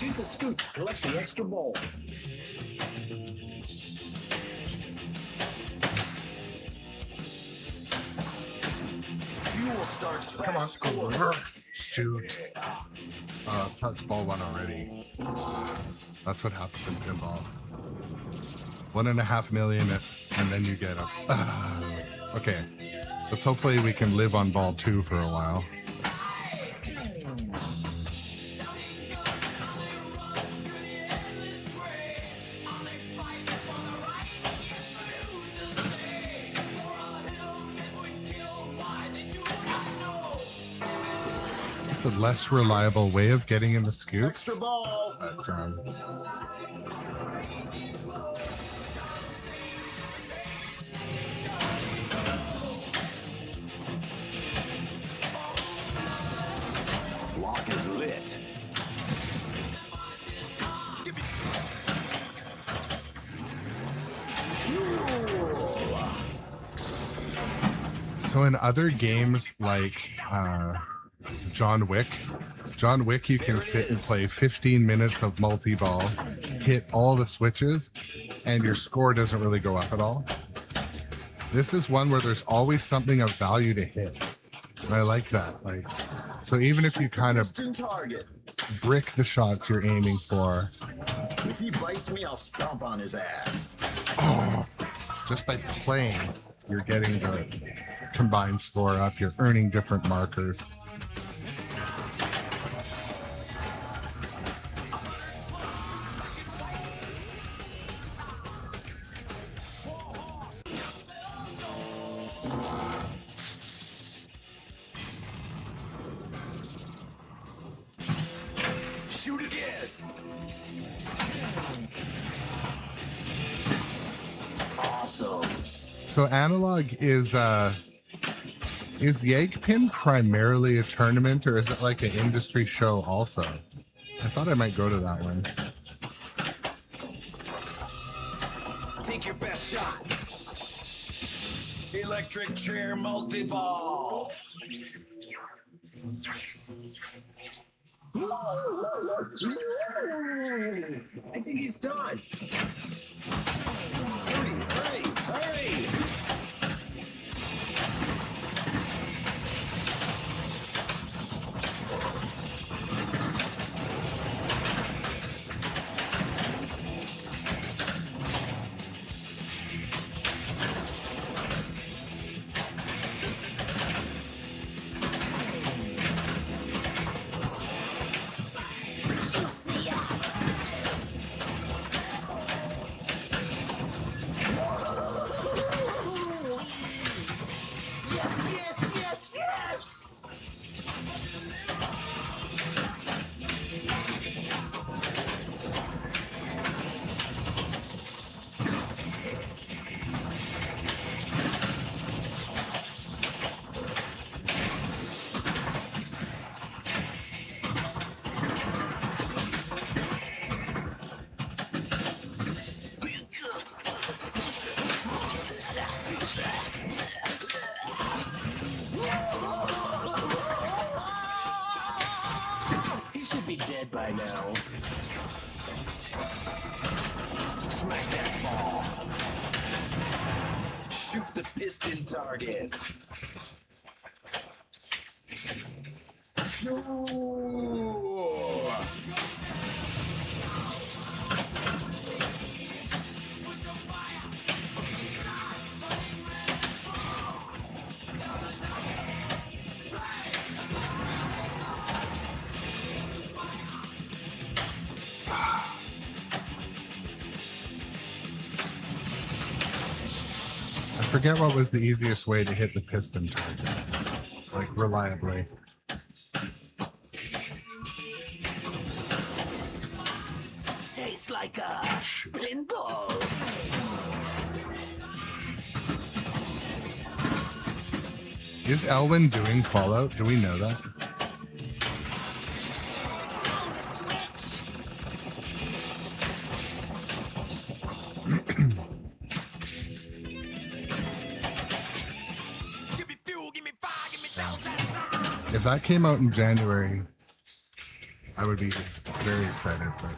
Shoot the scoop to collect the extra ball. Fuel starts fast. Come on, score. shoot. Touch ball 1 already. That's what happens in pinball. 1.5 million, and then you get a. Okay, let's hopefully we can live on ball 2 for a while. It's a less reliable way of getting in the scoop. Extra ball. But, Lock is lit. so in other games like John Wick, you can sit and play 15 minutes of multi-ball, hit all the switches, and your score doesn't really go up at all. This is one where there's always something of value to hit. And I like that. Like, so even if you kind of Target. brick the shots you're aiming for, If he bites me, I'll stomp on his ass. just by playing, you're getting the combined score up, you're earning different markers. Shoot again. Awesome. So analog is Yegpin primarily a tournament, or is it like an industry show also? I thought I might go to that one. Take your best shot. Electric chair multi-ball. I think he's done. Hurry! Yes! He should be dead by now. Smack that ball. Shoot the piston target. I forget what was the easiest way to hit the piston target, like reliably. Tastes like a pinball. Is Elwin doing Fallout? Do we know that? If that came out in January, I would be very excited. But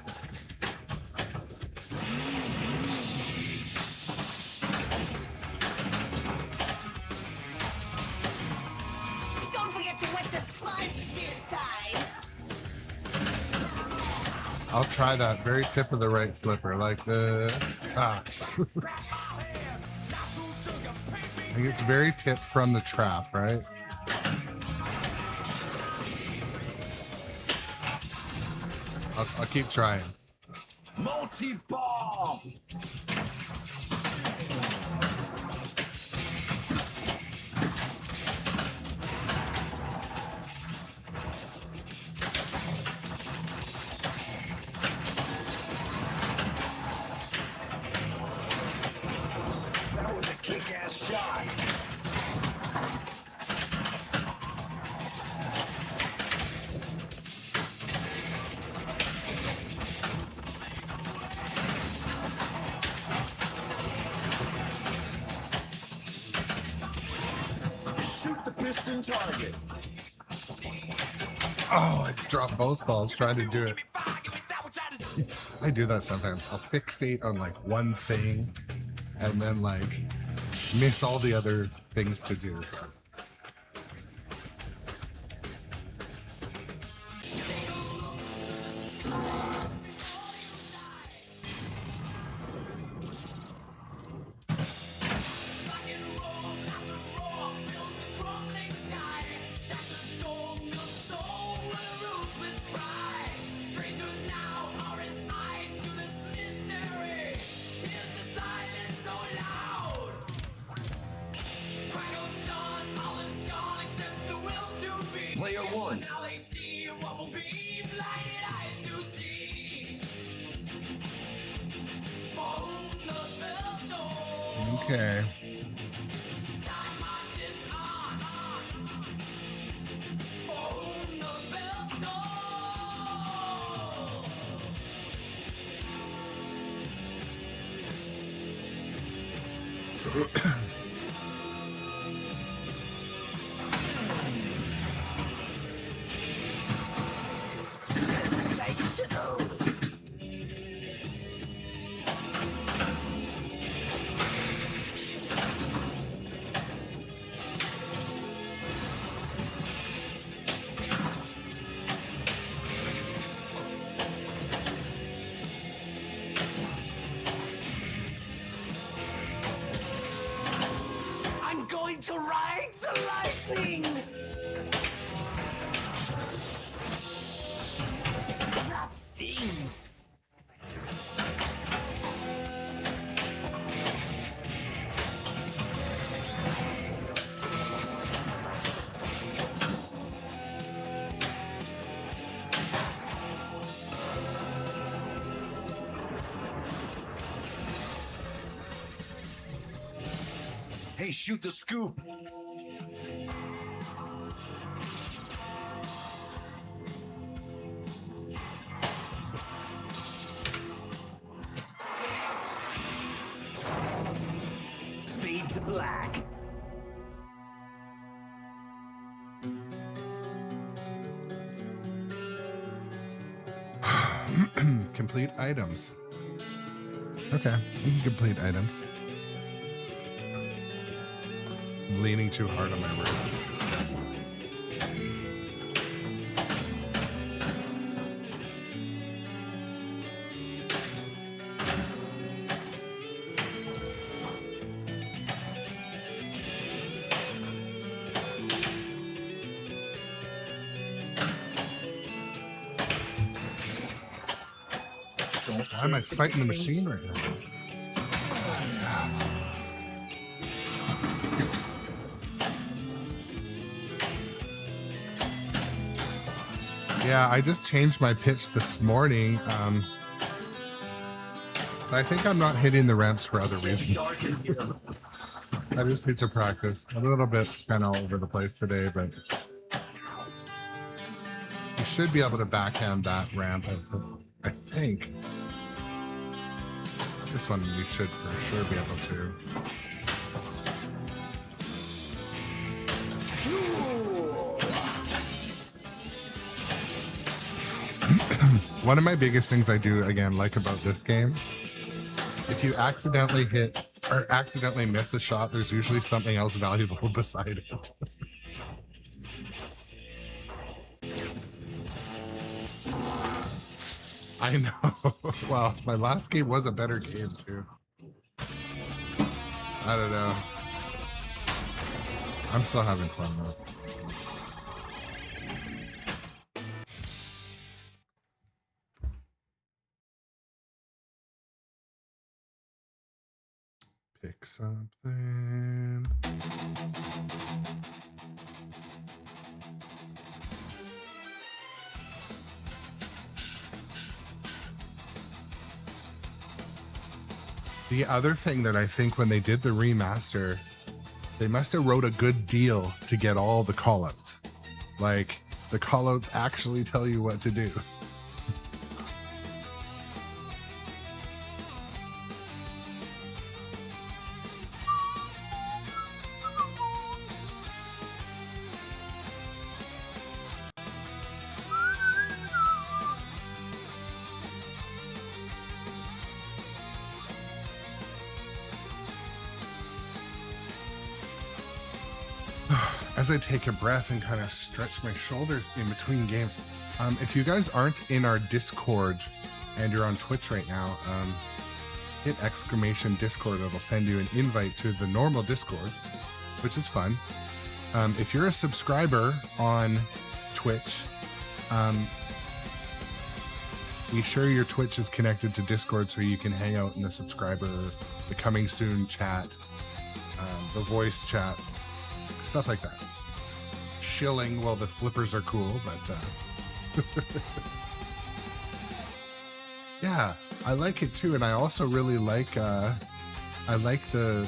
Don't forget to wet the sponge this time. I'll try that very tip of the right flipper, like this. I think it's very tip from the trap, right? I'll keep trying. Multi-ball. Shoot the piston target. Oh, I dropped both balls trying to do it. I do that sometimes. I'll fixate on like one thing and then like miss all the other things to do. Player one. Now they see what will be blinded eyes to see. Boom, the bell tolls. Okay. Time marches on. Boom, the bell tolls. Sensational. I'm going to ride the lightning. That stings. Hey, shoot the scoop. Fade to black. Complete items. Okay, we can complete items. I'm leaning too hard on my wrists. Why am I fighting the machine right now? Yeah, I just changed my pitch this morning. I think I'm not hitting the ramps for other reasons. I just need to practice. A little bit kind of all over the place today, but you should be able to backhand that ramp, I think. This one you should for sure be able to. One of my biggest things I do, again, like about this game, if you accidentally hit or accidentally miss a shot, there's usually something else valuable beside it. I know. Well, my last game was a better game too. I don't know. I'm still having fun though. Pick something. The other thing that I think when they did the remaster, they must have wrote a good deal to get all the callouts. Like, the callouts actually tell you what to do. as I take a breath and kind of stretch my shoulders in between games. If you guys aren't in our Discord and you're on Twitch right now, hit !Discord. It'll send you an invite to the normal Discord, which is fun. If you're a subscriber on Twitch, be sure your Twitch is connected to Discord so you can hang out in the subscriber, the coming soon chat, the voice chat, stuff like that. It's chilling while the flippers are cool, but yeah, I like it too. And I also really like the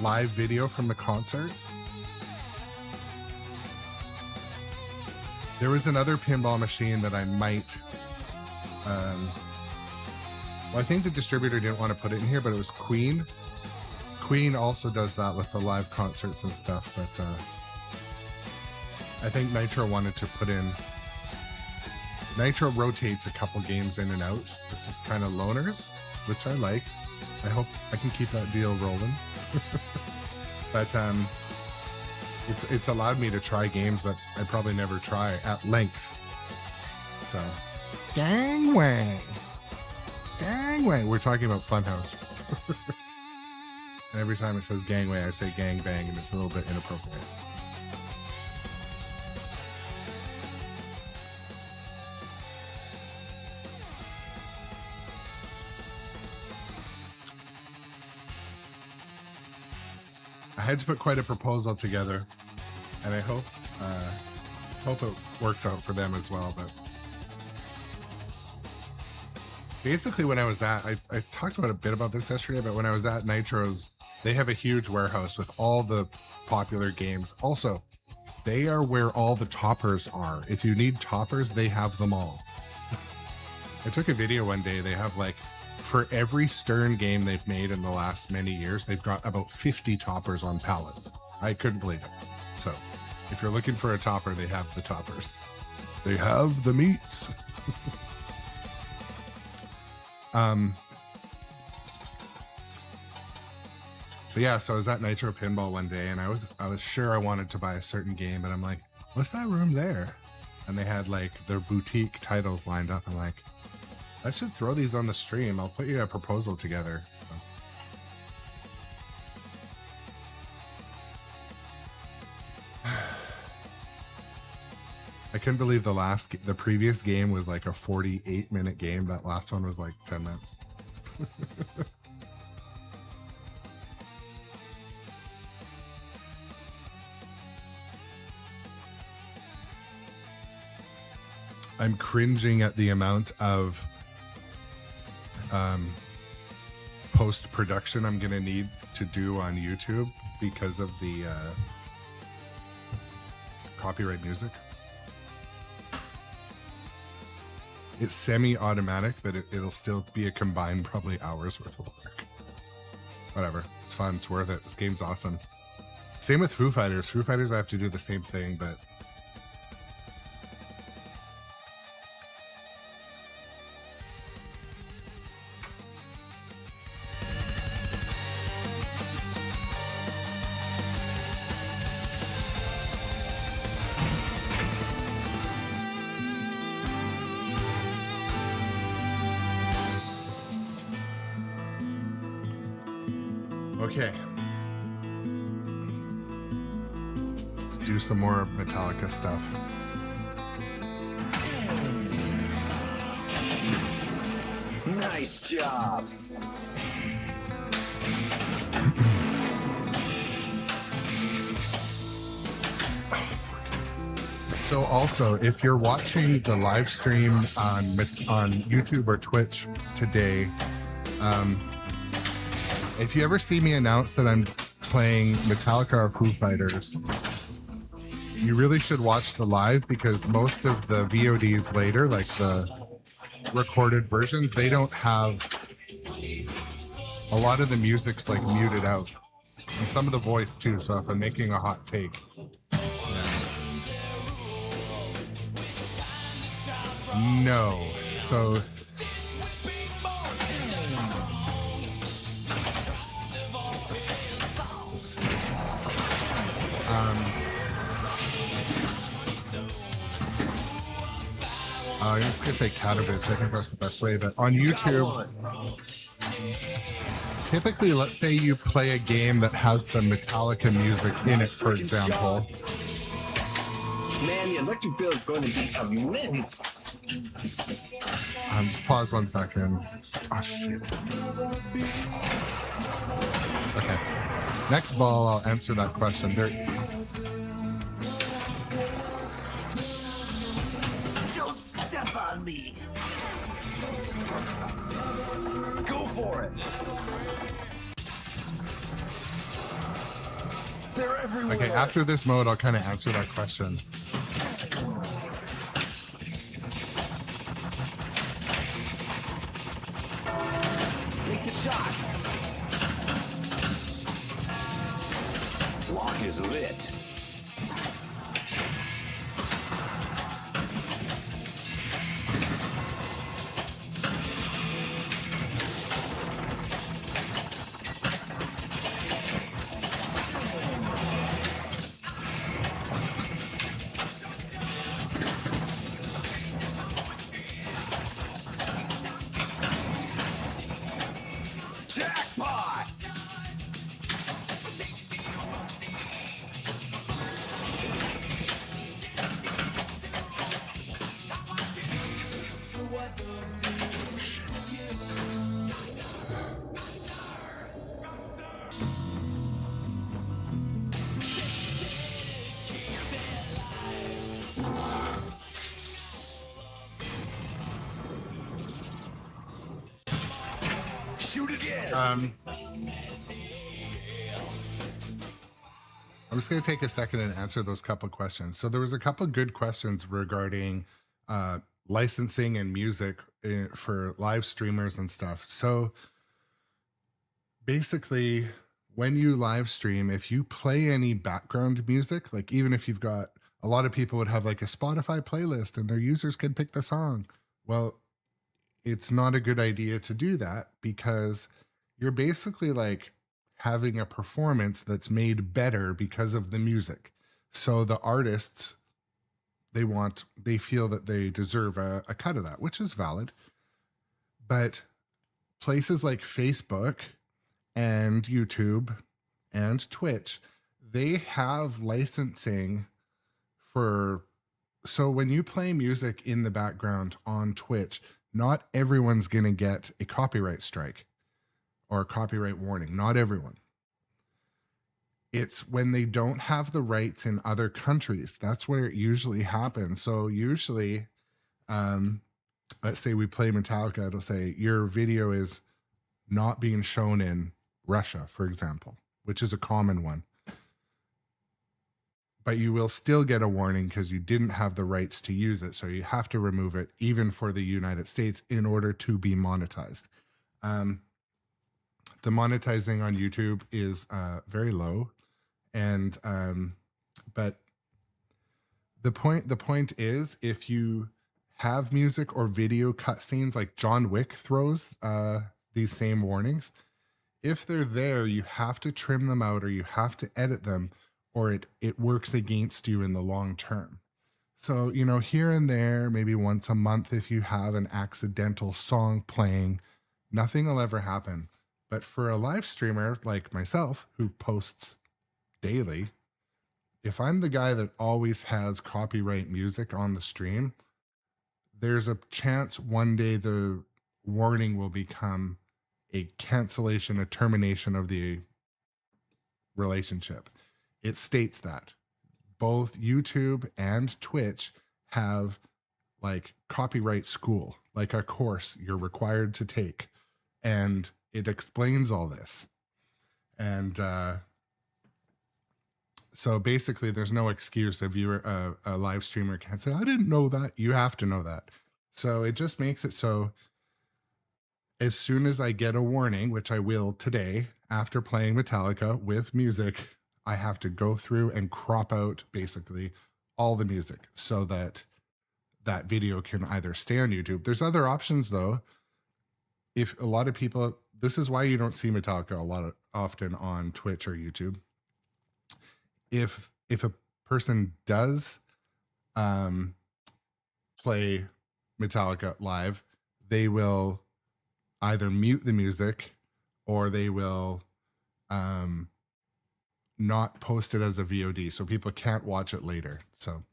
live video from the concerts. There was another pinball machine that I might well, I think the distributor didn't want to put it in here, but it was Queen. Queen also does that with the live concerts and stuff, but I think Nitro wanted to put in. Nitro rotates a couple games in and out. It's just kind of loners, which I like. I hope I can keep that deal rolling. But it's allowed me to try games that I probably never try at length. So, gangway. We're talking about Funhouse. And every time it says gangway, I say gangbang, and it's a little bit inappropriate. I had to put quite a proposal together, and I hope it works out for them as well. But basically, when I was at, I talked about a bit about this yesterday, but when I was at Nitro's, they have a huge warehouse with all the popular games. Also, they are where all the toppers are. If you need toppers, they have them all. I took a video one day. They have like, for every Stern game they've made in the last many years, they've got about 50 toppers on pallets. I couldn't believe it. So if you're looking for a topper, they have the toppers. They have the meats. So yeah, so I was at Nitro Pinball one day, and I was sure I wanted to buy a certain game, but I'm like, what's that room there? And they had like their boutique titles lined up. I'm like, I should throw these on the stream. I'll put you a proposal together. So. I couldn't believe the previous game was like a 48-minute game. That last one was like 10 minutes. I'm cringing at the amount of post-production I'm gonna need to do on YouTube because of the copyright music. It's semi-automatic, but it'll still be a combined probably hours worth of work. Whatever, it's fun, it's worth it. This game's awesome. Same with Foo Fighters. Foo Fighters, I have to do the same thing, but okay. Let's do some more Metallica stuff. Nice job. So also, if you're watching the live stream on YouTube or Twitch today, if you ever see me announce that I'm playing Metallica or Foo Fighters, you really should watch the live, because most of the VODs later, like the recorded versions, they don't have a lot of the music's like muted out, and some of the voice too. So if I'm making a hot take, no. So I'm just gonna say Katowice. I think that's the best way. But on YouTube, typically, let's say you play a game that has some Metallica music in it, for example. Man, the electric bill is going to be immense. Just pause 1 second. Oh shit. Okay. Next ball, I'll answer that question. There. Don't step on me. Go for it. They're everywhere. Okay, after this mode, I'll kind of answer that question. Make the shot. Lock is lit. Jackpot! Shoot again! I'm just going to take a second and answer those couple questions. So there was a couple good questions regarding licensing and music for live streamers and stuff. So basically, when you live stream, if you play any background music, like even if you've got, a lot of people would have like a Spotify playlist and their users can pick the song. Well, it's not a good idea to do that because you're basically like having a performance that's made better because of the music. So the artists, they feel that they deserve a cut of that, which is valid. But places like Facebook and YouTube and Twitch, they have licensing for, so when you play music in the background on Twitch, not everyone's going to get a copyright strike or a copyright warning. Not everyone. It's when they don't have the rights in other countries. That's where it usually happens. So usually, let's say we play Metallica, it'll say your video is not being shown in Russia, for example, which is a common one. But you will still get a warning because you didn't have the rights to use it. So you have to remove it even for the United States in order to be monetized. The monetizing on YouTube is very low. And but the point is, if you have music or video cutscenes, like John Wick throws these same warnings, if they're there, you have to trim them out or you have to edit them, or it works against you in the long term. So, you know, here and there, maybe once a month, if you have an accidental song playing, nothing will ever happen. But for a live streamer like myself, who posts daily, if I'm the guy that always has copyright music on the stream, there's a chance one day the warning will become a cancellation, a termination of the relationship. It states that both YouTube and Twitch have like copyright school, like a course you're required to take. And it explains all this. And so basically there's no excuse if you're a live streamer can't say, I didn't know that. You have to know that. So it just makes it so as soon as I get a warning, which I will today after playing Metallica with music, I have to go through and crop out basically all the music so that that video can either stay on YouTube. There's other options though. If a lot of people, this is why you don't see Metallica often on Twitch or YouTube. If a person does play Metallica live, they will either mute the music or they will not post it as a VOD, so people can't watch it later. So,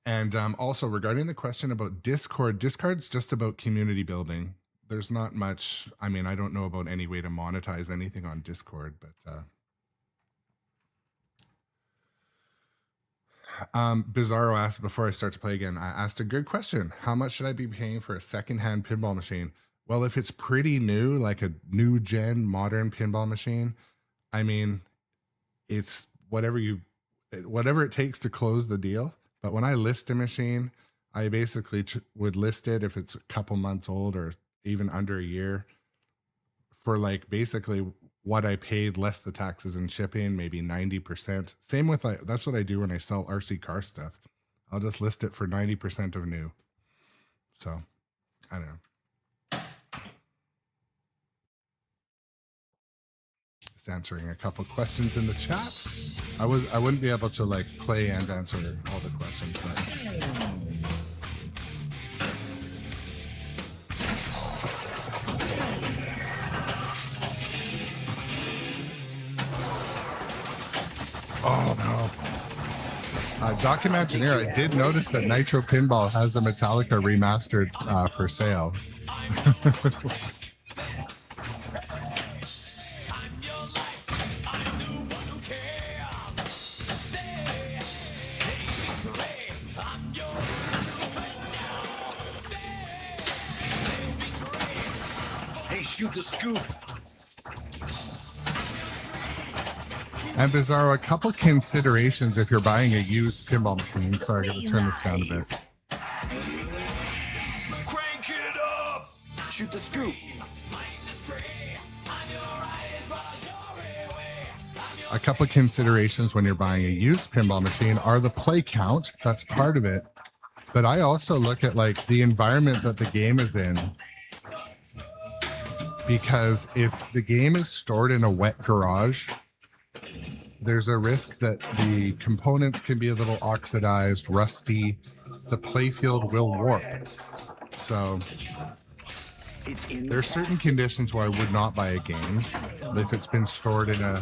and also regarding the question about Discord's just about community building. There's not much. I mean, I don't know about any way to monetize anything on Discord, but Bizarro asked before I start to play again, I asked a good question. How much should I be paying for a secondhand pinball machine? Well, if it's pretty new, like a new gen modern pinball machine, I mean, it's whatever it takes to close the deal. But when I list a machine, I basically would list it if it's a couple months old or even under a year for like basically what I paid less the taxes and shipping, maybe 90%. Same with that's what I do when I sell RC car stuff. I'll just list it for 90% of new. So I don't know. Just answering a couple questions in the chat. I wouldn't be able to like play and answer all the questions, but oh no. Document Engineer, I did notice that Nitro Pinball has a Metallica Remastered for sale. Hey, shoot the scoop. And Bizarro, a couple considerations if you're buying a used pinball machine. Sorry, I gotta turn this down a bit. Crank it up. Shoot the scoop. A couple of considerations when you're buying a used pinball machine are the play count. That's part of it. But I also look at like the environment that the game is in. Because if the game is stored in a wet garage, there's a risk that the components can be a little oxidized, rusty. The playfield will warp. So there's certain conditions where I would not buy a game if it's been stored in a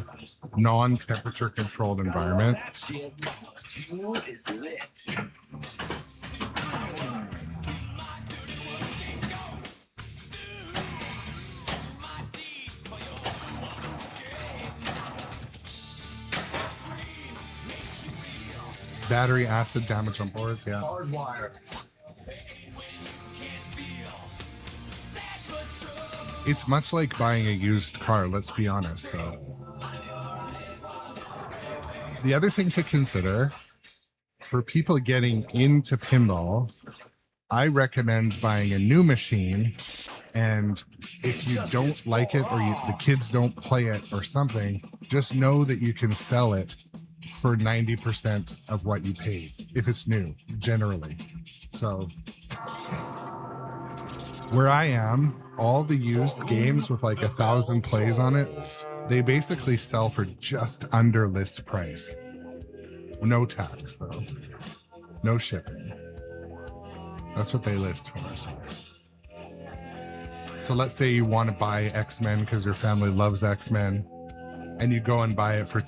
non-temperature controlled environment. Fuel is lit. Battery acid damage on boards, yeah. Hardwire. It's much like buying a used car, let's be honest. So the other thing to consider for people getting into pinball, I recommend buying a new machine. And if you don't like it or the kids don't play it or something, just know that you can sell it for 90% of what you paid if it's new, generally. So where I am, all the used games with like 1,000 plays on it, they basically sell for just under list price. No tax though, no shipping. That's what they list for. So let's say you want to buy X-Men because your family loves X-Men and you go and buy it for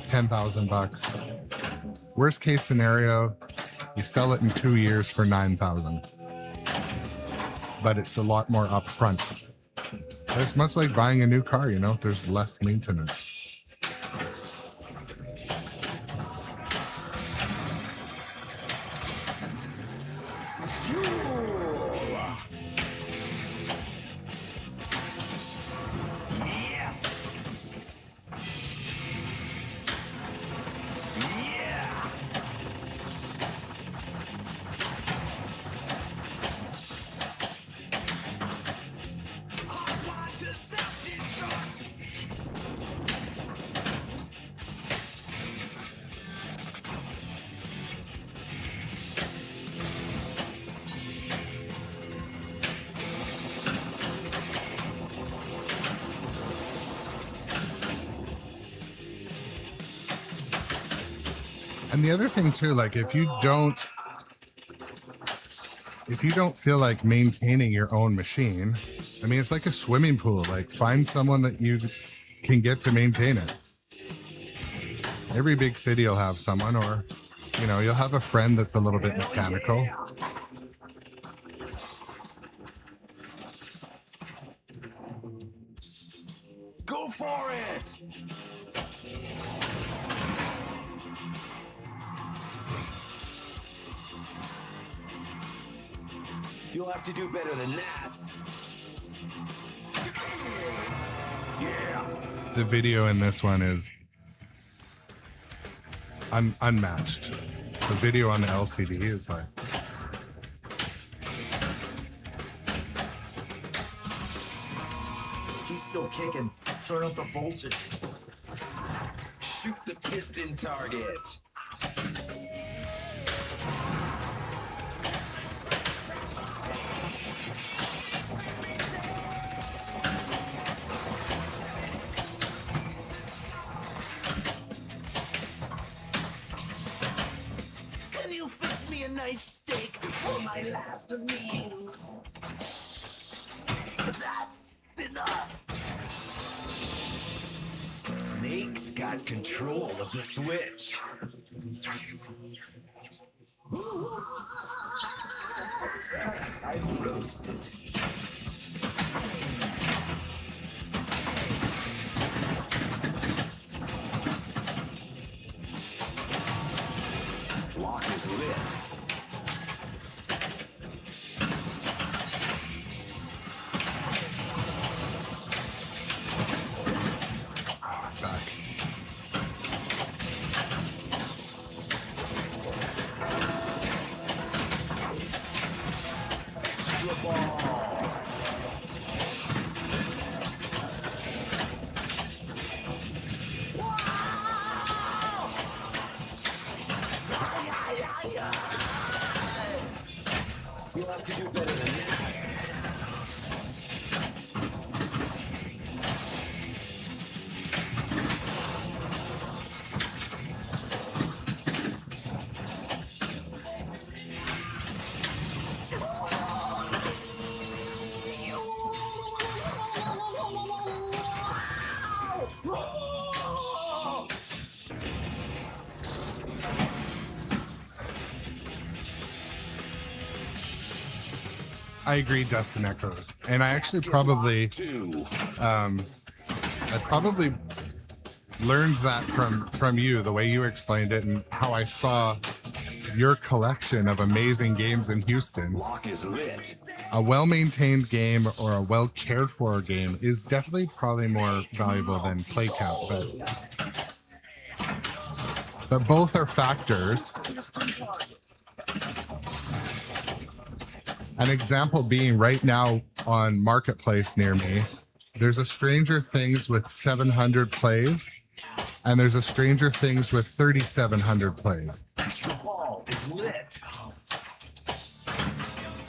$10,000. Worst case scenario, you sell it in 2 years for $9,000. But it's a lot more upfront. It's much like buying a new car, you know, there's less maintenance. And the other thing too, like if you don't, if you don't feel like maintaining your own machine, I mean, it's like a swimming pool. Like, find someone that you can get to maintain it. Every big city will have someone, or, you know, you'll have a friend that's a little bit mechanical. Yeah. Go for it! You'll have to do better than that. Yeah. The video in this one is unmatched. The video on the LCD is like, He's still kicking. Turn up the voltage. Shoot the piston target. Can you fix me a nice steak for my last meal? That's enough. Snake's got control of the switch. I'm roasted. Lock is lit. back. Extra ball. You'll have to do better than that. I agree, Dustin Echoes. And I actually probably learned that from you, the way you explained it and how I saw your collection of amazing games in Houston. Lock is lit. A well-maintained game or a well-cared-for game is definitely probably more valuable than play count, but both are factors. An example being right now on Marketplace near me, there's a Stranger Things with 700 plays, and there's a Stranger Things with 3,700 plays Extra ball is lit.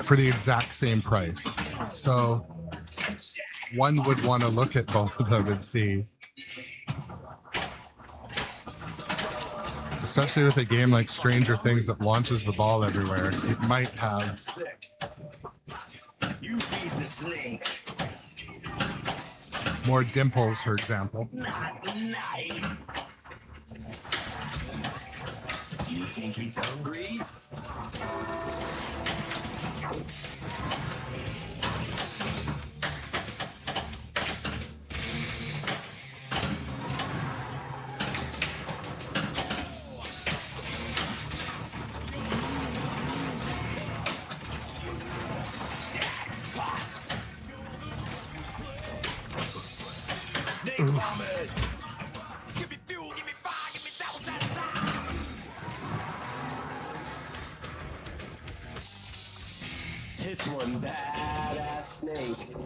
for the exact same price. So one would want to look at both of them and see, especially with a game like Stranger Things that launches the ball everywhere, it might have Sick. You feed the snake. more dimples, for example. Not nice. You think he's hungry? Snake vomit. Give me fuel, give me fire, give me double shot of fire. It's one badass snake.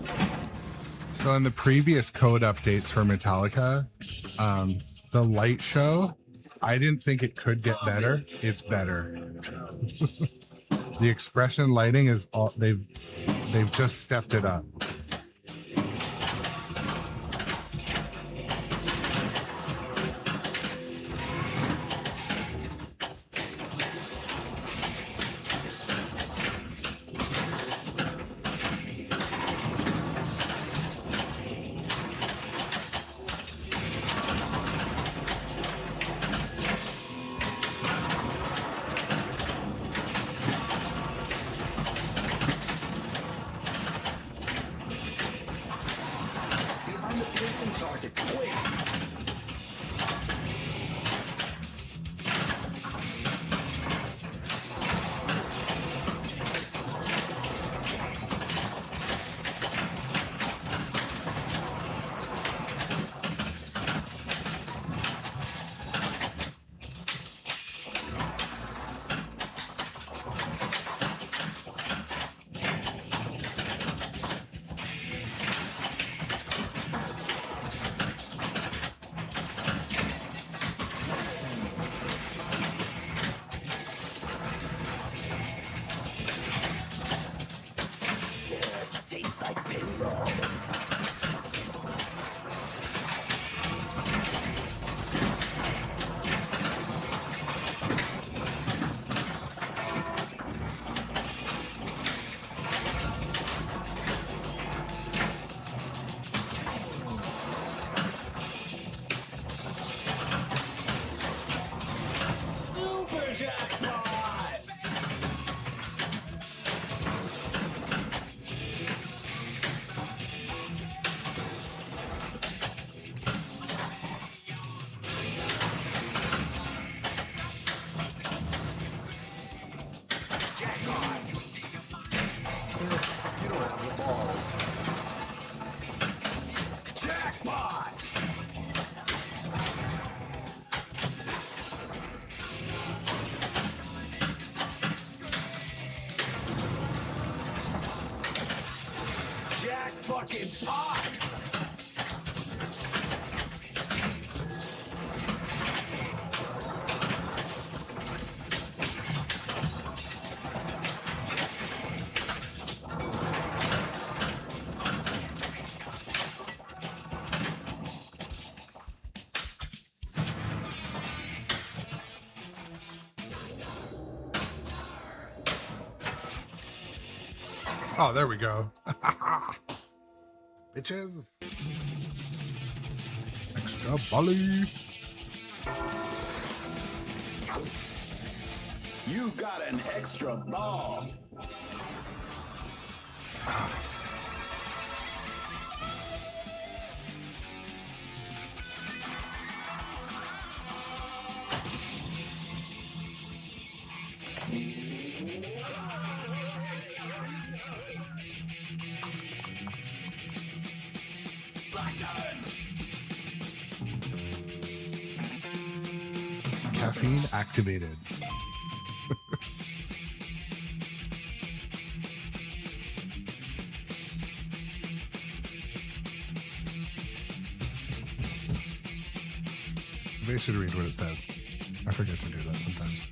So in the previous code updates for Metallica, the light show, I didn't think it could get better. It's better. The expression lighting is all they've just stepped it up. the jackpot! You don't have the balls. Jackpot! Jack fucking pot! Oh, there we go. Bitches. Extra volley. You got an extra ball! Caffeine activated. Maybe I should read what it says. I forget to do that sometimes.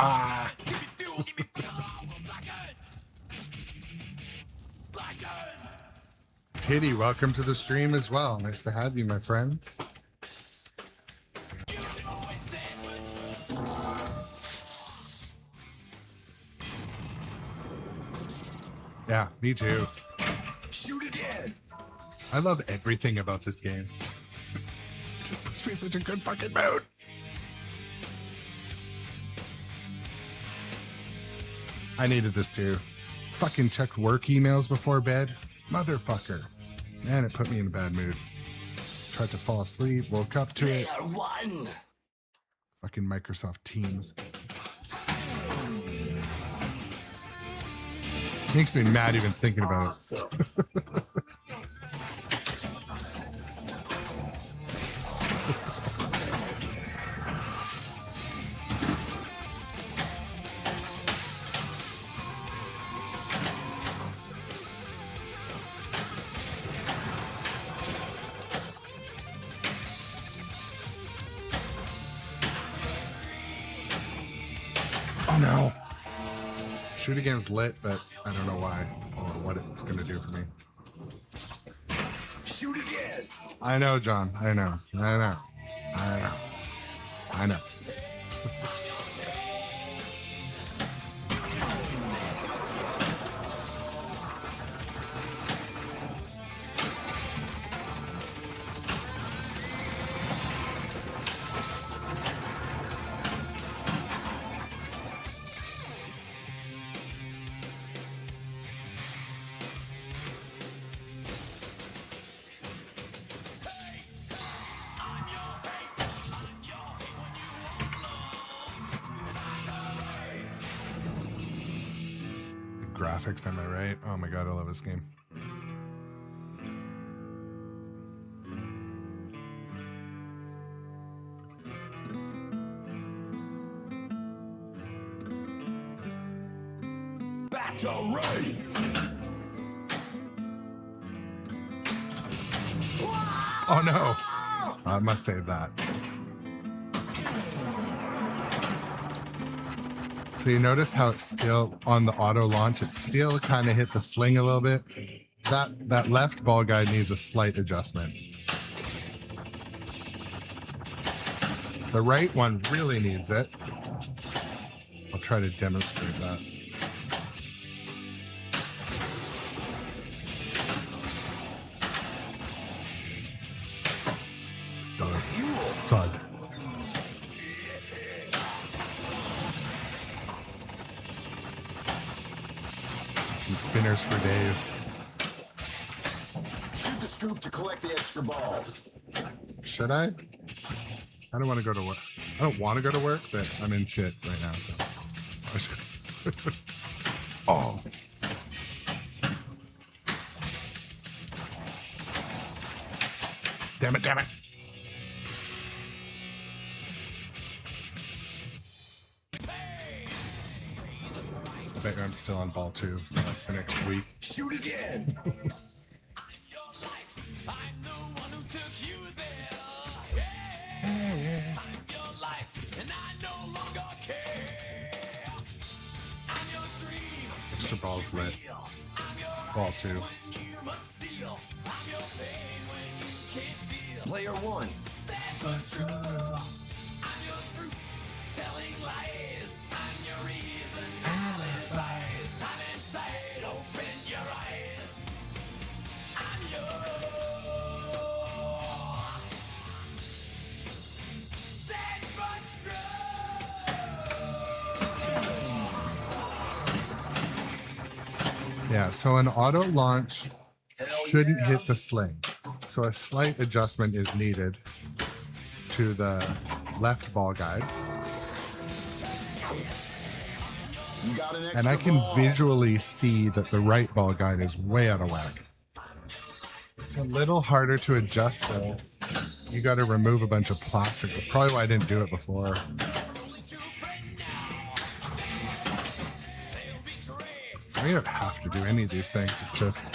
Ah. Titty, welcome to the stream as well. Nice to have you, my friend. Yeah, me too. Shoot again! I love everything about this game. It just puts me in such a good fucking mood. I needed this too. Fucking check work emails before bed. Motherfucker. Man, it put me in a bad mood. Tried to fall asleep, woke up to it. Player one. Fucking Microsoft Teams. Makes me mad even thinking about it. Oh no. Shoot again's lit, but I don't know why or what it's gonna do for me. Shoot again! I know, John. I know. I know. I know. I know. graphics, am I right? Oh my god, I love this game. Battery! Oh no! I must save that. So you notice how it's still on the auto launch, it still kind of hit the sling a little bit. That left ball guide needs a slight adjustment. The right one really needs it. I'll try to demonstrate that. Thud. And spinners for days. Shoot the scoop to collect the extra ball. Should I? I don't want to go to work. I don't want to go to work, but I'm in shit right now, so I should. Oh. Damn it, damn it. I bet I'm still on ball 2 for like the next week. Shoot again! Extra ball's lit. Ball 2. Player 1. Yeah, so an auto launch shouldn't hit the sling. So a slight adjustment is needed to the left ball guide. You got an extra And I can ball. visually see that the right ball guide is way out of whack. It's a little harder to adjust though. You got to remove a bunch of plastic. That's probably why I didn't do it before. I don't have to do any of these things. It's just...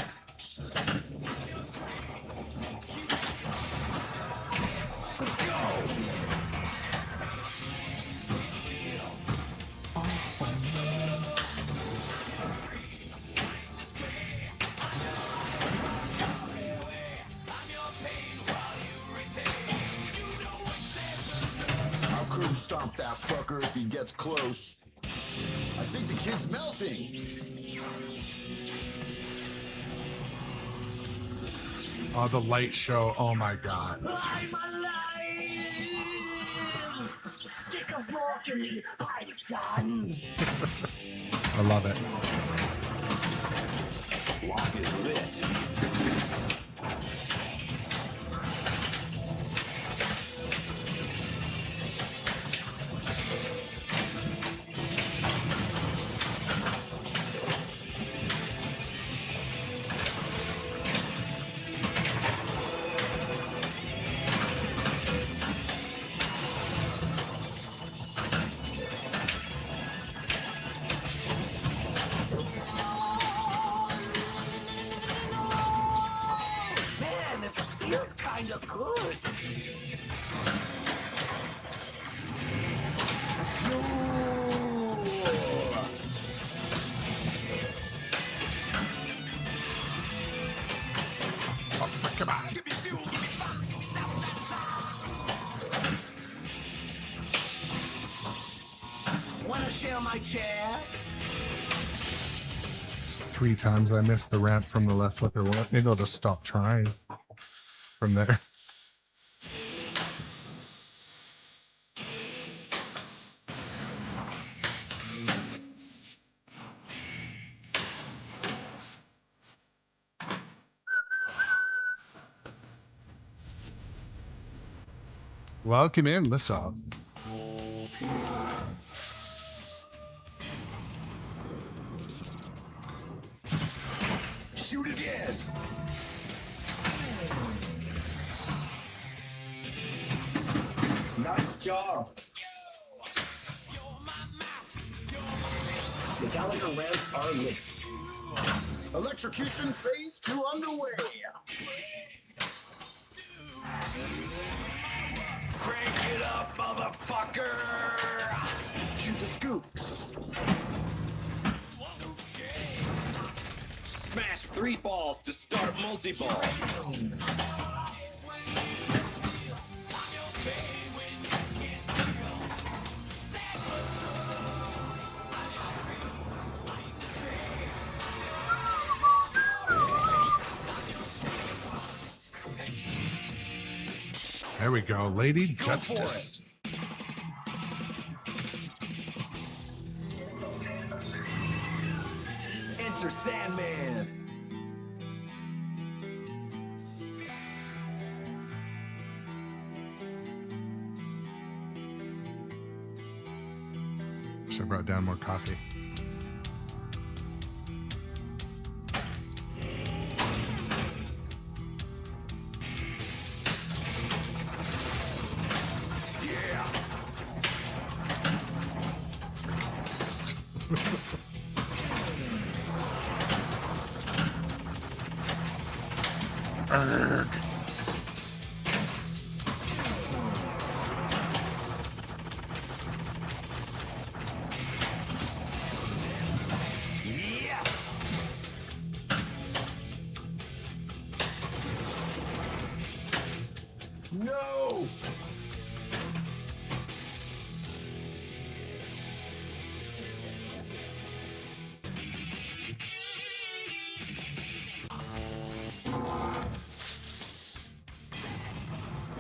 I'll crew stomp that fucker if he gets close. I think the kid's melting. Oh, the light show. Oh my god. I'm alive! Stick a fork in me, Python! I love it. Lock is lit. Man, it feels kinda good! Oh, come on. Wanna share my chair? Just 3 times I missed the ramp from the left flipper. Well, maybe I'll just stop trying from there. Welcome in, liftoff. Shoot again. Nice job. Metallica ramps are lit. Electrocution phase 2 underway. Crank it up, motherfucker! Shoot the scoop. Smash 3 balls to start multi-ball. There we go, Lady Go Justice. Enter Sandman. Should have brought down more coffee. Yeah. Arrgh. Yes. No!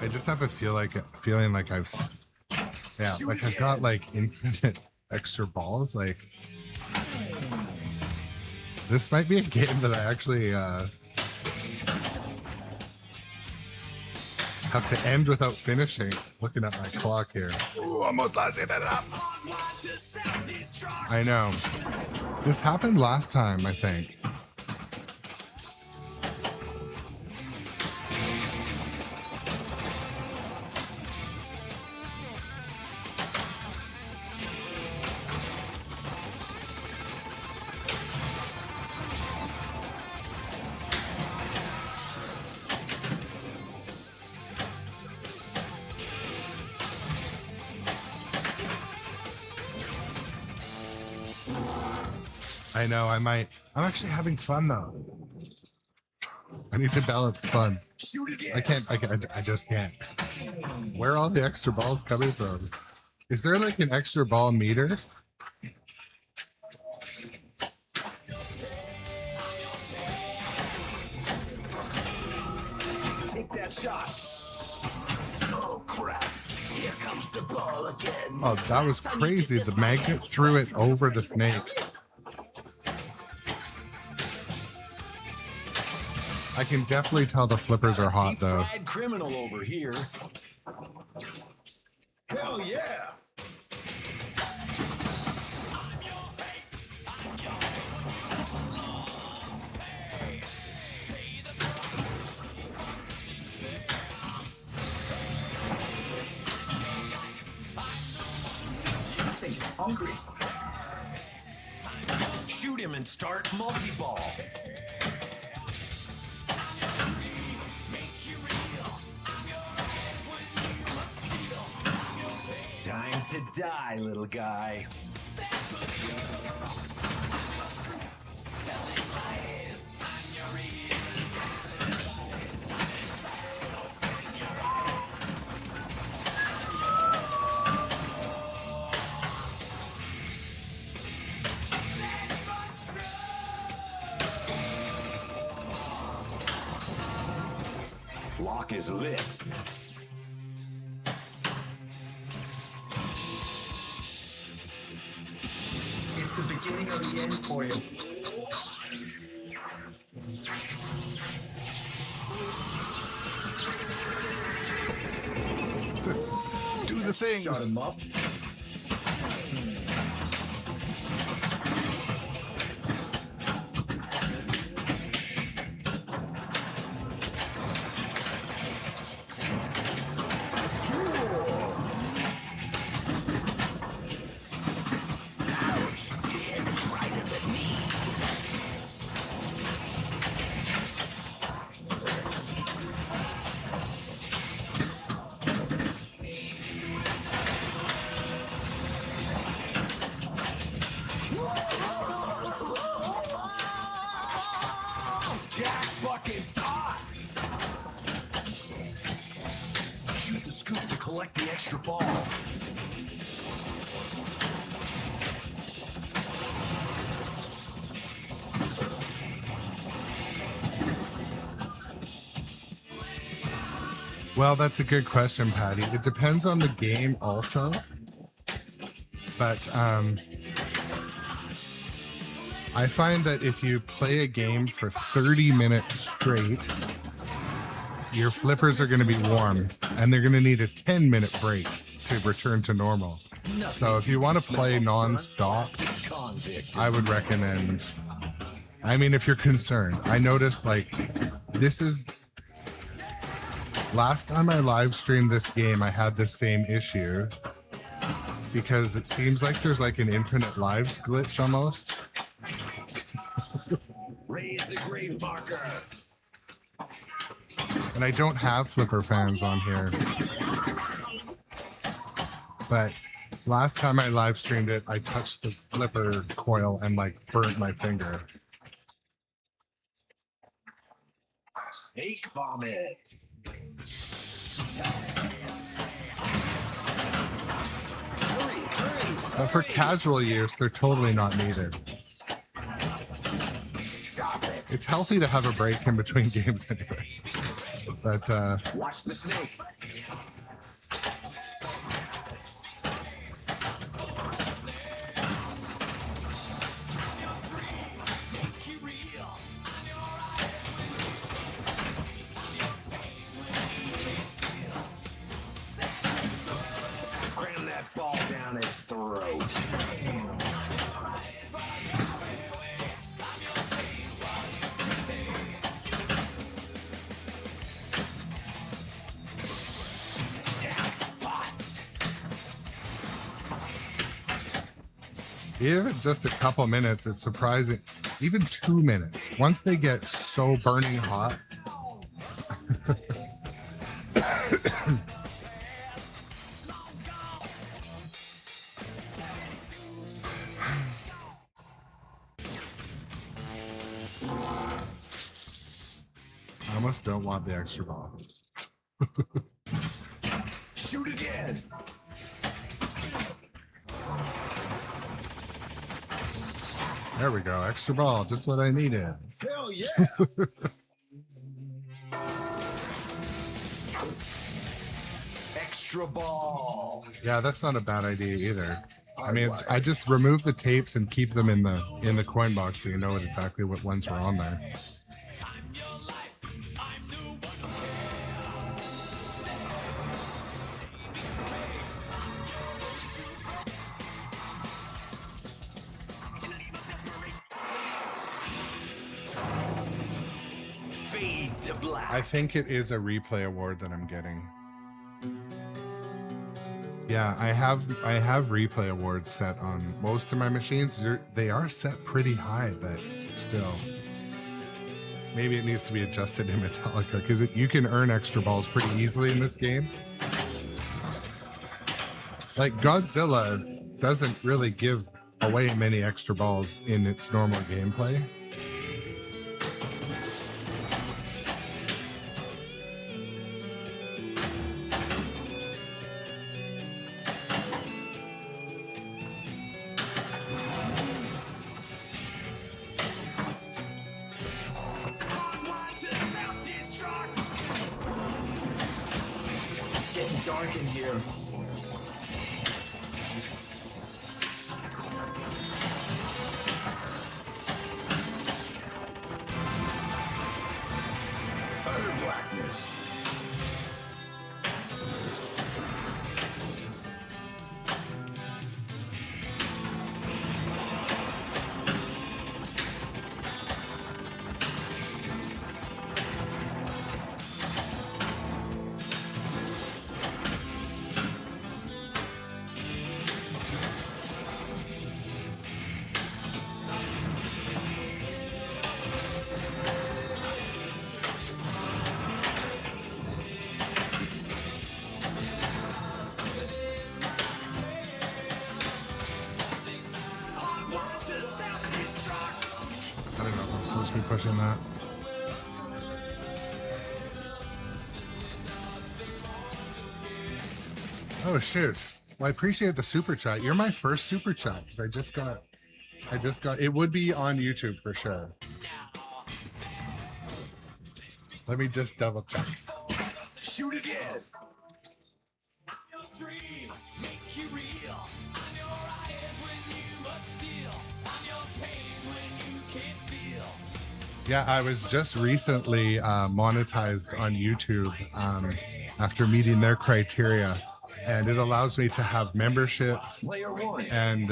I just have a feeling like I've got like infinite extra balls. Like this might be a game that I actually have to end without finishing. Looking at my clock here. Ooh, almost lasted it up. I know. This happened last time, I think. I know, I'm actually having fun though. I need to balance fun. I just can't. Where are all the extra balls coming from? Is there like an extra ball meter? Take that shot. Oh crap. Here comes the ball again. Oh, that was crazy. The magnet threw it over the snake. I can definitely tell the flippers are hot though. Deep-fried criminal over here. Hell yeah! He's hungry. Shoot him and start multi-ball. Time to die, little guy. Lock is lit. It's the beginning of the end for you. Do the things. Shut him up. scoop to collect the extra ball. Well, that's a good question, Patty. It depends on the game also. But I find that if you play a game for 30 minutes straight, your flippers are going to be warm and they're going to need a 10-minute break to return to normal. So if you want to play non-stop, I would recommend, I mean, if you're concerned, I noticed like this is, last time I live streamed this game, I had the same issue because it seems like there's like an infinite lives glitch almost. Raise the grave marker. And I don't have flipper fans on here. But last time I live streamed it, I touched the flipper coil and like burnt my finger. Snake vomit. But for casual use, they're totally not needed. It's healthy to have a break in between games anyway. But Watch the snake. Cram that ball down its throat. even just a couple minutes, it's surprising. Even 2 minutes. Once they get so burning hot. I almost don't want the extra ball. Shoot again. There we go. Extra ball. Just what I needed. Hell yeah. Extra ball. Yeah, that's not a bad idea either. I mean, I just remove the tapes and keep them in the coin box so you know exactly what ones were on there. Fade to black. I think it is a replay award that I'm getting. Yeah, I have replay awards set on most of my machines. They are set pretty high, but still. Maybe it needs to be adjusted in Metallica because you can earn extra balls pretty easily in this game. Like Godzilla doesn't really give away many extra balls in its normal gameplay. Getting dark in here. Utter blackness. I don't know if I'm supposed to be pushing that. Oh shoot. Well, I appreciate the super chat. You're my first super chat because I just got it would be on YouTube for sure. Let me just double check. Shoot again. Dream, make you real. I'm your eyes when you must steal. I'm your pain when you can't feel. Yeah, I was just recently monetized on YouTube after meeting their criteria, and it allows me to have memberships Player one. and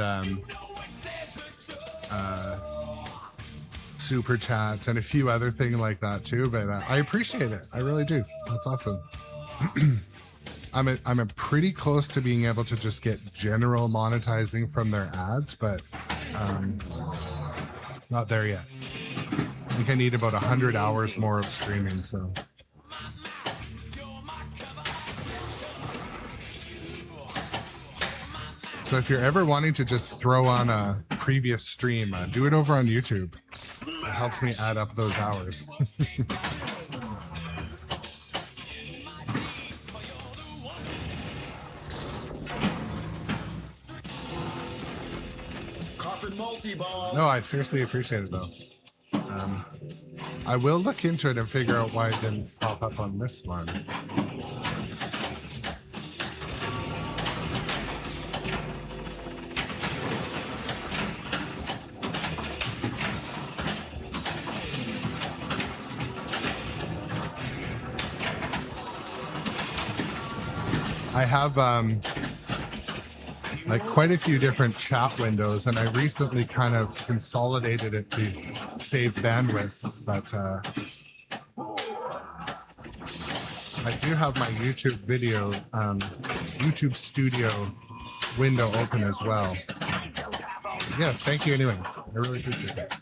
super chats and a few other things like that too. But I appreciate it. I really do. That's awesome. I'm pretty close to being able to just get general monetizing from their ads, but not there yet. I think I need about 100 hours more of streaming. So if you're ever wanting to just throw on a previous stream, do it over on YouTube. It helps me add up those hours. Coffin multi-ball. No, I seriously appreciate it though. I will look into it and figure out why it didn't pop up on this one. I have like quite a few different chat windows, and I recently kind of consolidated it to save bandwidth, but I do have my YouTube video, YouTube studio window open as well. Yes, thank you anyways. I really appreciate it.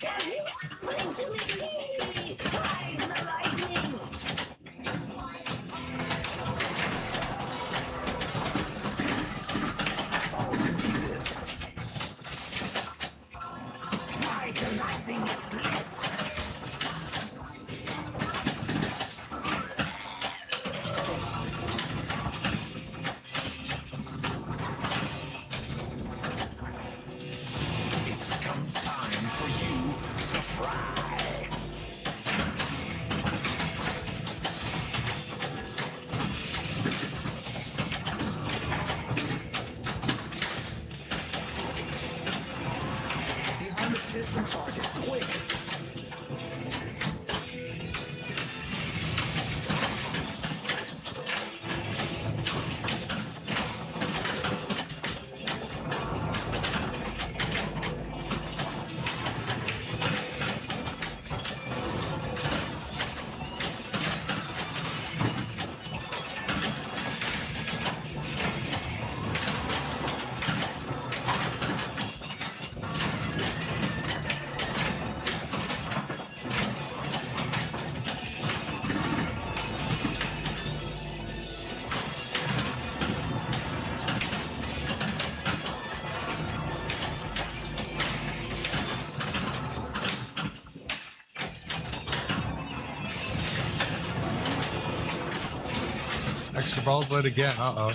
Extra balls lit again. Uh-oh.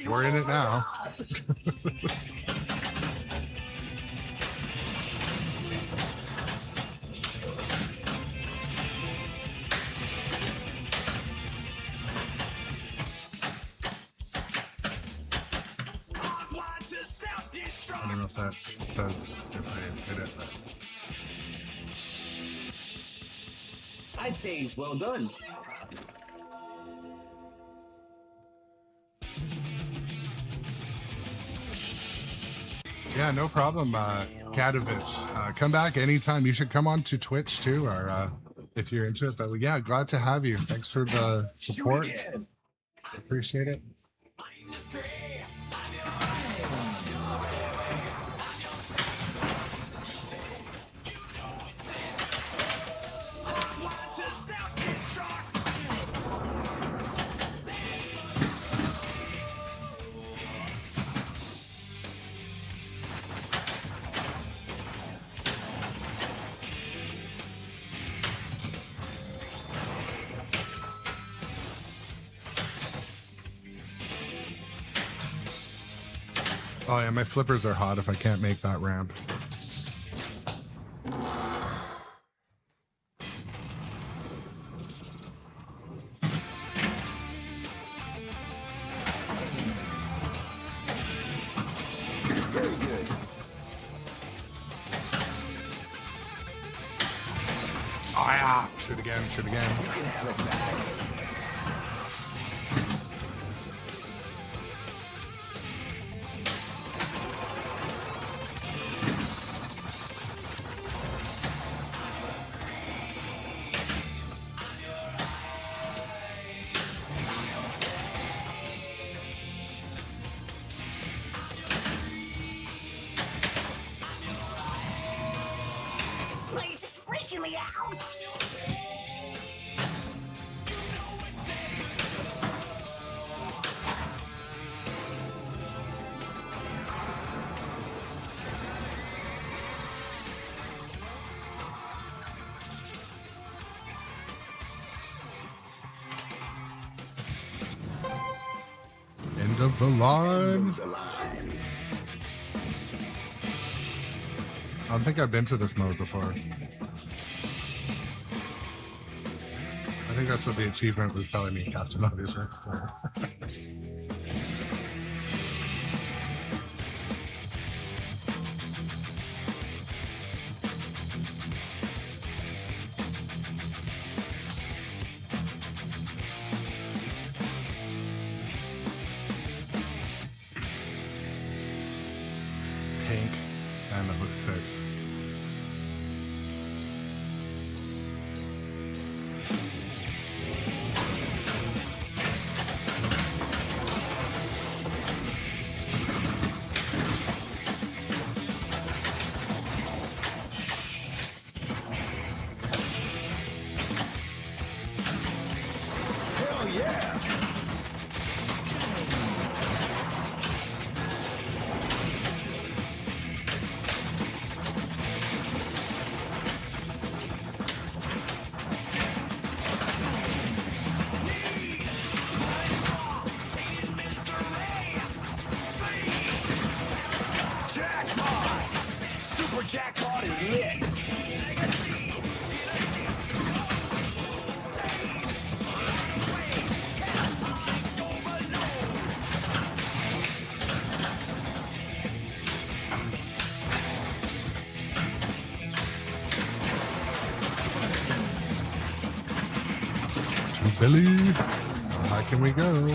We're in it now. I don't know if that does if I hit it, but I'd say he's well done. yeah, no problem, Katovich. Come back anytime. You should come on to Twitch too, or if you're into it. But yeah, glad to have you. Thanks for the support. Appreciate it. Oh yeah, my flippers are hot if I can't make that ramp. Very good. Oh yeah, shoot again, shoot again. You can have it back. Place is freaking me out. End of the line. The line. I don't think I've been to this mode before. I think that's what the achievement was telling me, Captain Obvious Rex. Pink, and it looks sick. Hell yeah. Jackpot! Super jackpot is lit! To Billy. How can we go?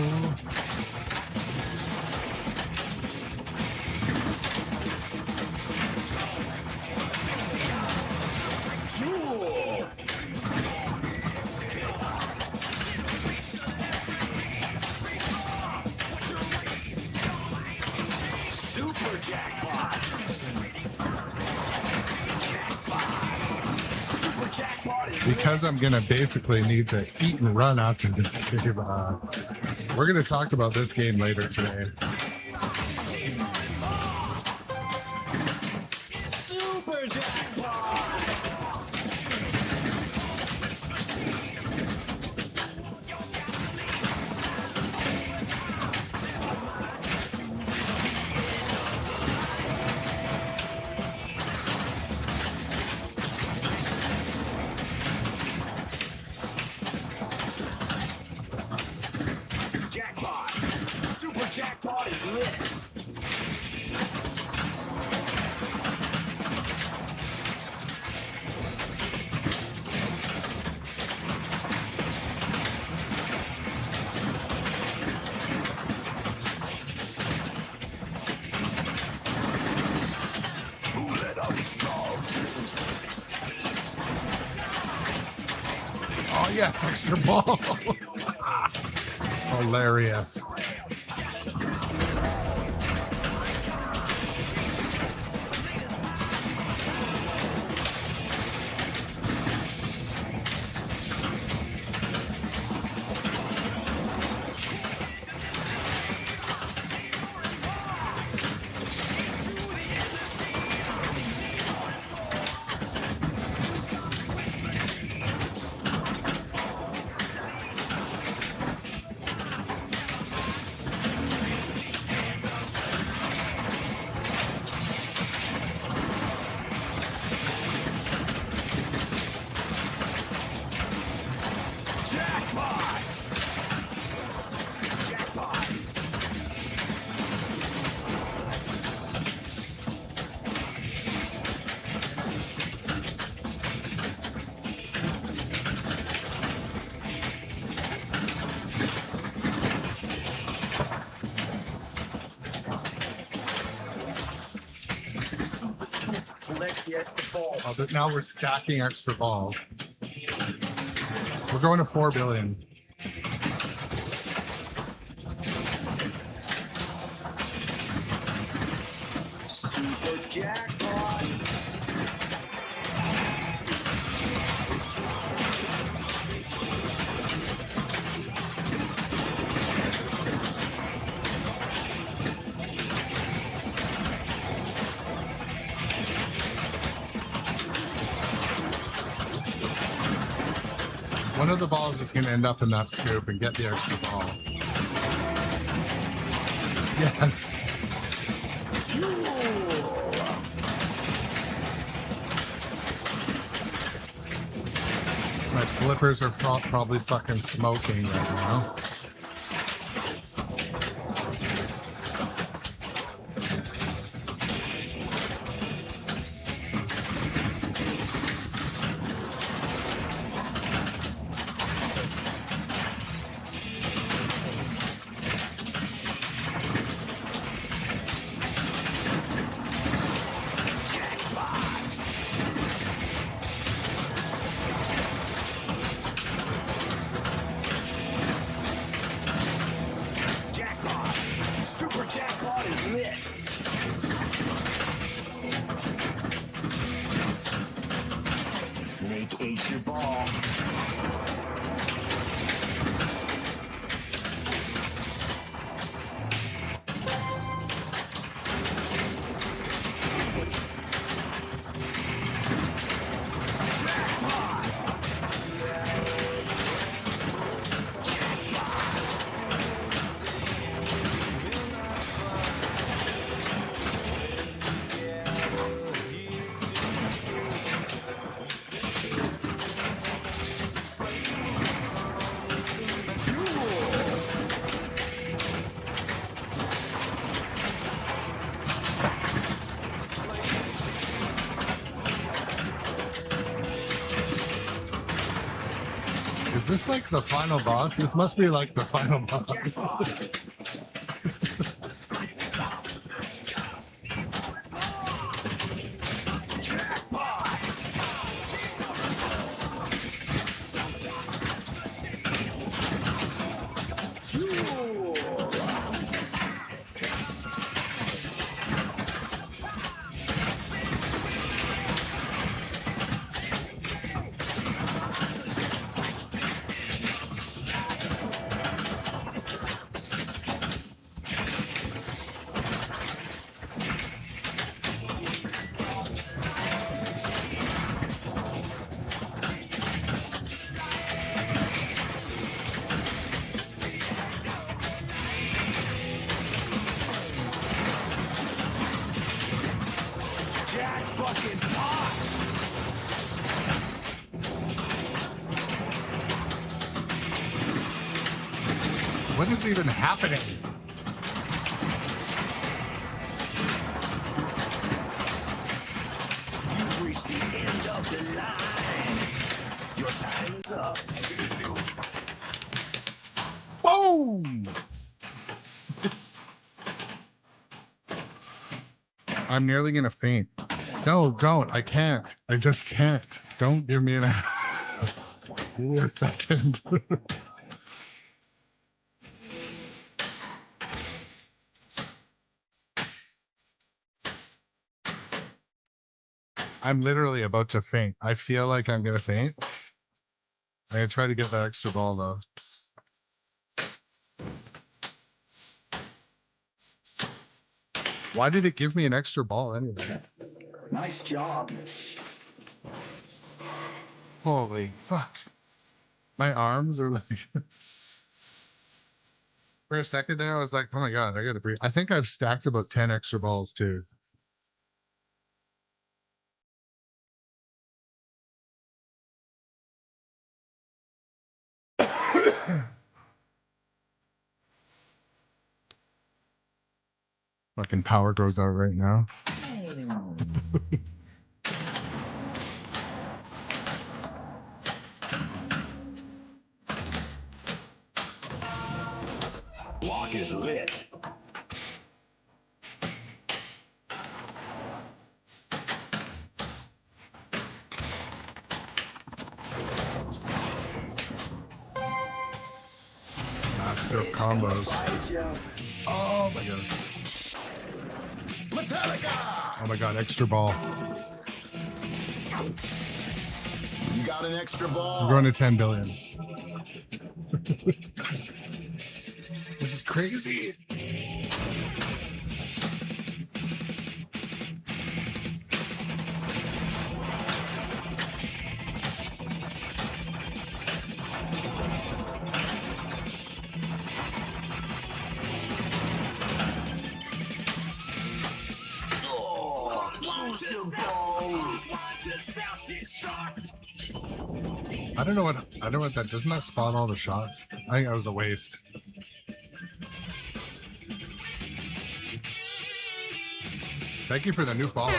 Super jackpot! Super jackpot is Because I'm gonna basically need to eat and run after this game. We're gonna talk about this game later today. super jackpot! Jackpot! Super jackpot is lit! Oh yes, extra ball. Hilarious. collect the extra ball. Oh, but now we're stacking extra balls. We're going to 4 billion. Super jackpot. One of the balls is going to end up in that scoop and get the extra ball. Yes. My flippers are probably fucking smoking right now. Jackpot. Super jackpot is lit. Snake ate your ball. Is this like the final boss? This must be like the final boss. Jack fucking pot. What is even happening? You've reached the end of the line. Your time is up. Boom! I'm nearly gonna faint. No, don't. I can't. I just can't. Don't give me an. Give me a second. I'm literally about to faint. I feel like I'm gonna faint. I'm gonna try to get that extra ball though. Why did it give me an extra ball anyway? Nice job. Holy fuck. My arms are like. For a second there, I was like, oh my god, I gotta breathe. I think I've stacked about 10 extra balls too. Fucking power goes out right now. Block is lit. Their combos. Oh my goodness. Metallica! Oh my god, extra ball. You got an extra ball. We're going to 10 billion. This is crazy. I don't know what that doesn't that spot all the shots. I think that was a waste. Thank you for the new follow.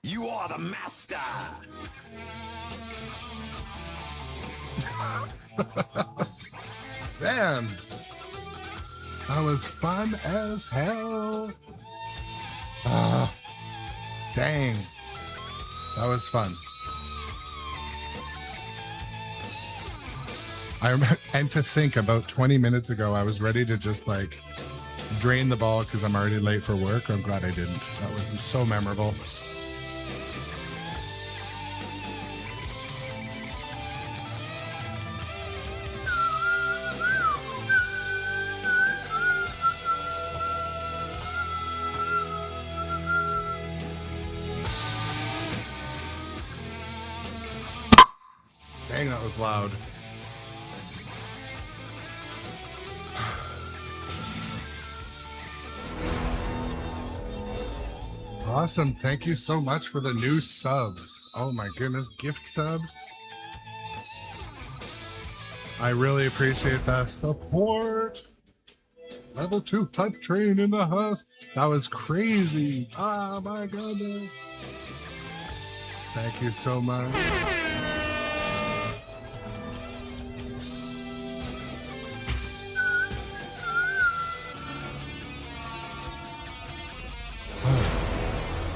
You are the master. Man, that was fun as hell. Dang, that was fun. And to think about 20 minutes ago, I was ready to just like drain the ball because I'm already late for work. I'm glad I didn't. That was so memorable. Dang, that was loud. Awesome. Thank you so much for the new subs. Oh my goodness, gift subs. I really appreciate that support. Level 2 pipe train in the house. That was crazy. Oh my goodness. Thank you so much.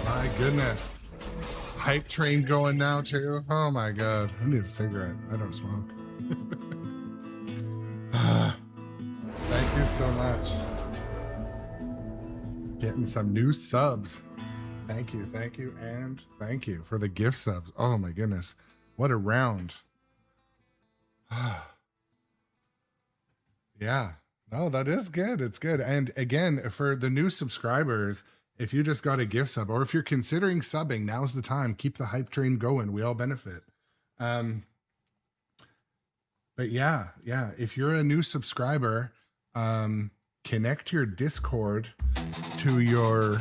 My goodness. Hype train going now too. Oh my god. I need a cigarette. I don't smoke. Thank you so much. Getting some new subs. Thank you, and thank you for the gift subs. Oh my goodness. What a round. Yeah. No, that is good. It's good. And again, for the new subscribers, if you just got a gift sub, or if you're considering subbing, now's the time. Keep the hype train going. We all benefit. But yeah. If you're a new subscriber, connect your Discord to your.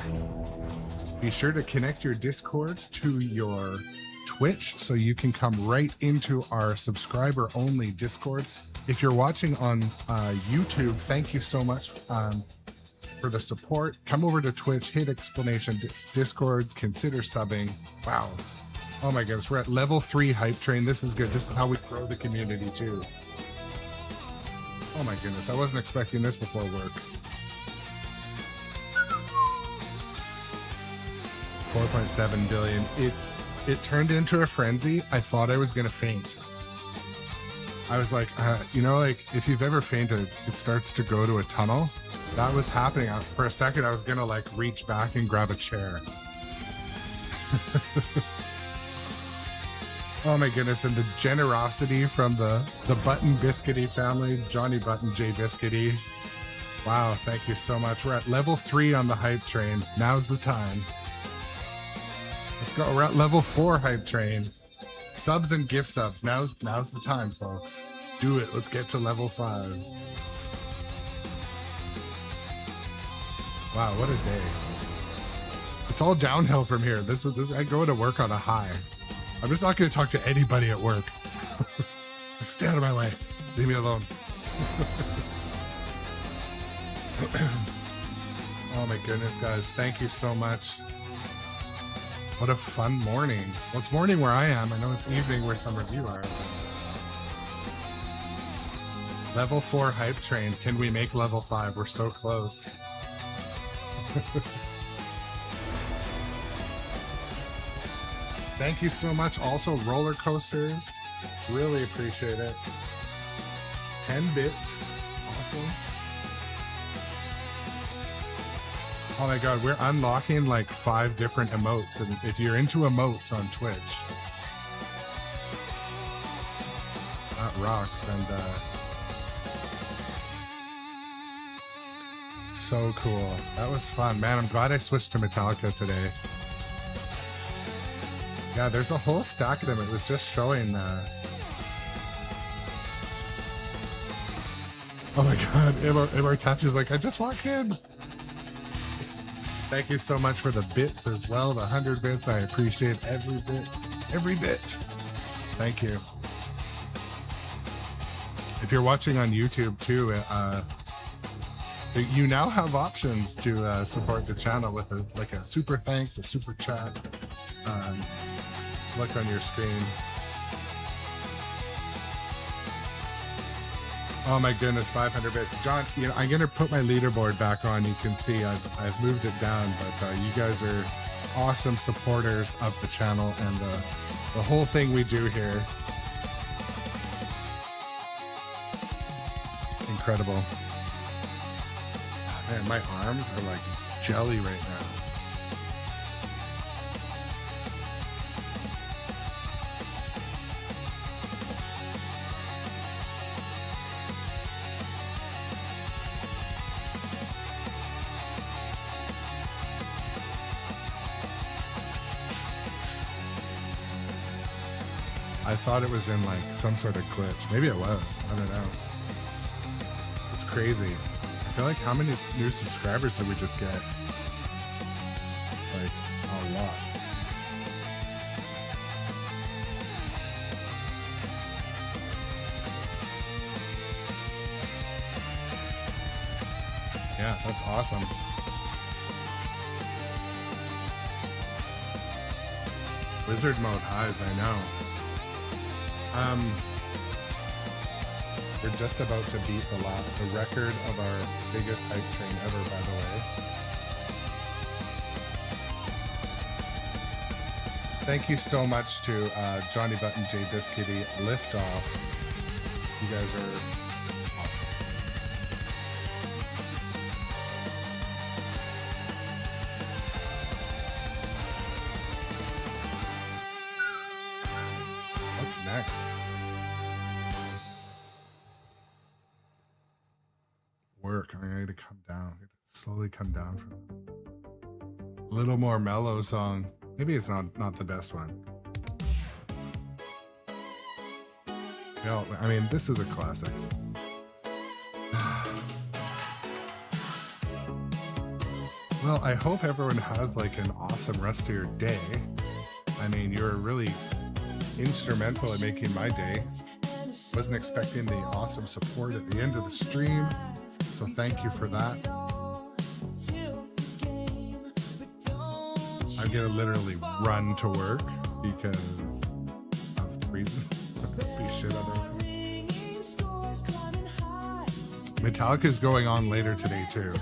Be sure to connect your Discord to your Twitch so you can come right into our subscriber only Discord. If you're watching on YouTube, thank you so much for the support. Come over to Twitch, hit explanation Discord, consider subbing. Wow. Oh my goodness, we're at level 3 hype train. This is good. This is how we grow the community too. Oh my goodness, I wasn't expecting this before work. 4.7 billion. It turned into a frenzy. I thought I was gonna faint. I was like, you know, like if you've ever fainted, it starts to go to a tunnel. That was happening. For a second, I was gonna like reach back and grab a chair. Oh my goodness, and the generosity from the Button Biscuity family, Johnny Button, Jay Biscuity. Wow, thank you so much. We're at level 3 on the hype train. Now's the time. Let's go. We're at level 4 hype train. Subs and gift subs. Now's the time, folks. Do it. Let's get to level 5. Wow, what a day. It's all downhill from here. This I go to work on a high. I'm just not going to talk to anybody at work. Like, stay out of my way. Leave me alone. Oh my goodness, guys. Thank you so much. What a fun morning. Well, it's morning where I am. I know it's evening where some of you are. Level 4 hype train. Can we make level 5? We're so close. Thank you so much. Also, roller coasters. Really appreciate it. 10 bits. Awesome. Oh my god, we're unlocking like 5 different emotes. And if you're into emotes on Twitch, that rocks. And so cool. That was fun. Man, I'm glad I switched to Metallica today. Yeah, there's a whole stack of them. It was just showing. Oh my god, Imar is like, I just walked in. Thank you so much for the bits as well, the 100 bits. I appreciate every bit. Every bit. Thank you. If you're watching on YouTube too, you now have options to support the channel with a super thanks, a super chat. Look on your screen. Oh my goodness, 500 bits. John, you know, I'm gonna put my leaderboard back on. You can see I've moved it down, but you guys are awesome supporters of the channel and the whole thing we do here. Incredible. Man, my arms are like jelly right now. I thought it was in like some sort of glitch. Maybe it was. I don't know. It's crazy. I feel like how many new subscribers did we just get? Like a lot. Yeah, that's awesome. Wizard mode highs, I know. We're just about to beat the record of our biggest hype train ever, by the way. Thank you so much to Johnny Button, Jay Biscuity, Liftoff. You guys are awesome. What's next? Work. I need to come down. Slowly come down from a little more mellow song. Maybe it's not the best one. No, I mean, this is a classic. Well, I hope everyone has like an awesome rest of your day. I mean, you're really instrumental in making my day. Wasn't expecting the awesome support at the end of the stream, so thank you for that. I'm gonna literally run to work because of the reason. Be shit otherwise. Metallica's going on later today too.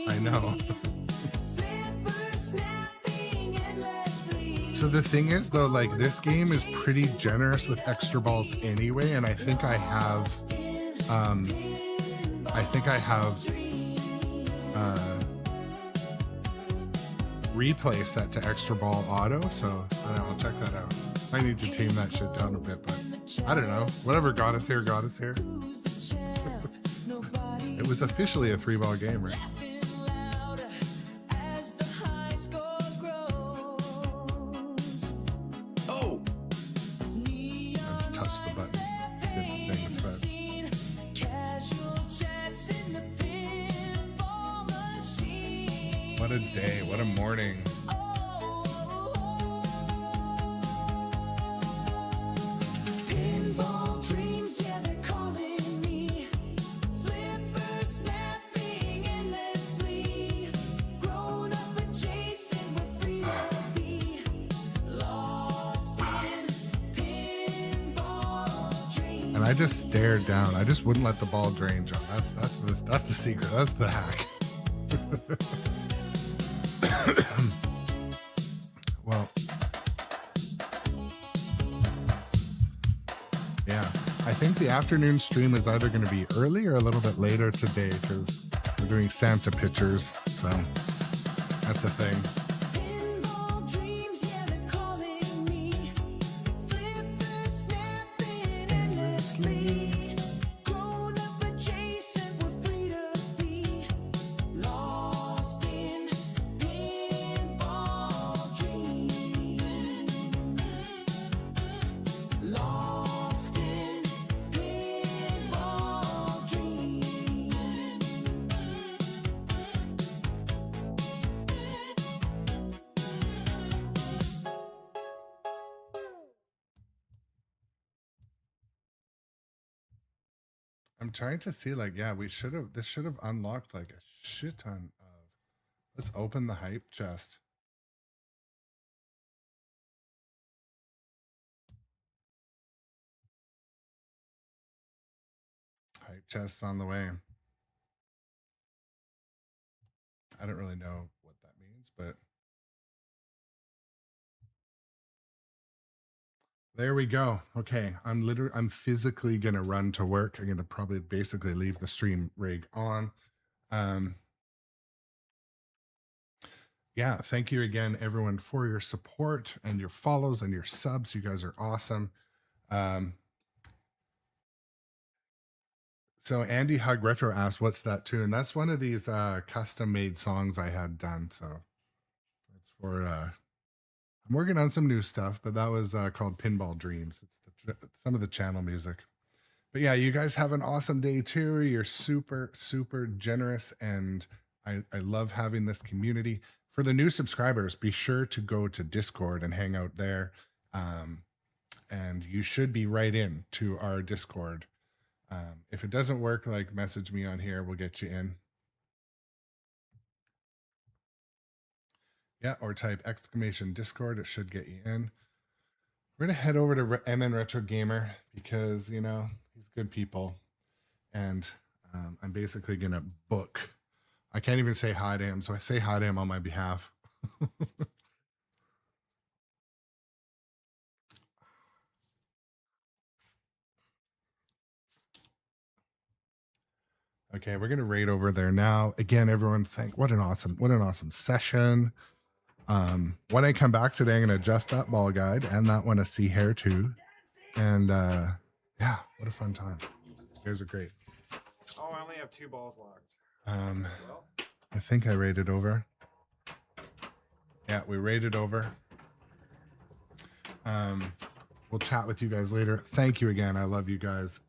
I know. So the thing is though, like this game is pretty generous with extra balls anyway, and I think I have replay set to extra ball auto, so I don't know, I'll check that out. I need to tame that shit down a bit, but I don't know. Whatever got us here, got us here. It was officially a 3-ball game, right? What a day, what a morning. Pinball dreams, yeah, they're calling me. Flippers snapping endlessly. Grown up adjacent, we're free to be. and I just stared down. I just wouldn't let the ball drain, John. That's the secret. That's the hack. Well, yeah, I think the afternoon stream is either going to be early or a little bit later today because we're doing Santa pictures. So that's the thing. Pinball dreams, yeah, they're calling me. Flipper snapping endlessly. Grown up adjacent, we're free to be lost in pinball dreams. Lost in pinball dreams. I'm trying to see, like, yeah, this should have unlocked like a shit ton of. Let's open the hype chest. Hype chest's on the way. I don't really know what that means, but there we go. Okay, I'm physically gonna run to work. I'm gonna probably basically leave the stream rig on. Yeah, thank you again, everyone, for your support and your follows and your subs. You guys are awesome. So Andy Hug Retro asked, "What's that tune?" That's one of these custom made songs I had done. So it's for I'm working on some new stuff, but that was called Pinball Dreams. It's some of the channel music. But yeah, you guys have an awesome day too. You're super, super generous, and I love having this community. For the new subscribers, be sure to go to Discord and hang out there. And you should be right in to our Discord. If it doesn't work, like, message me on here. We'll get you in. Yeah, or type !Discord. It should get you in. We're going to head over to MN Retro Gamer because, you know, he's good people. And I'm basically going to book. I can't even say hi to him, so I say hi to him on my behalf. Okay, we're gonna raid over there now. Again, everyone, what an awesome session. When I come back today, I'm gonna adjust that ball guide and that one a C hair too. And yeah, what a fun time. You guys are great. Oh, I only have 2 balls locked. I think I raided over. Yeah, we raided over. We'll chat with you guys later. Thank you again. I love you guys.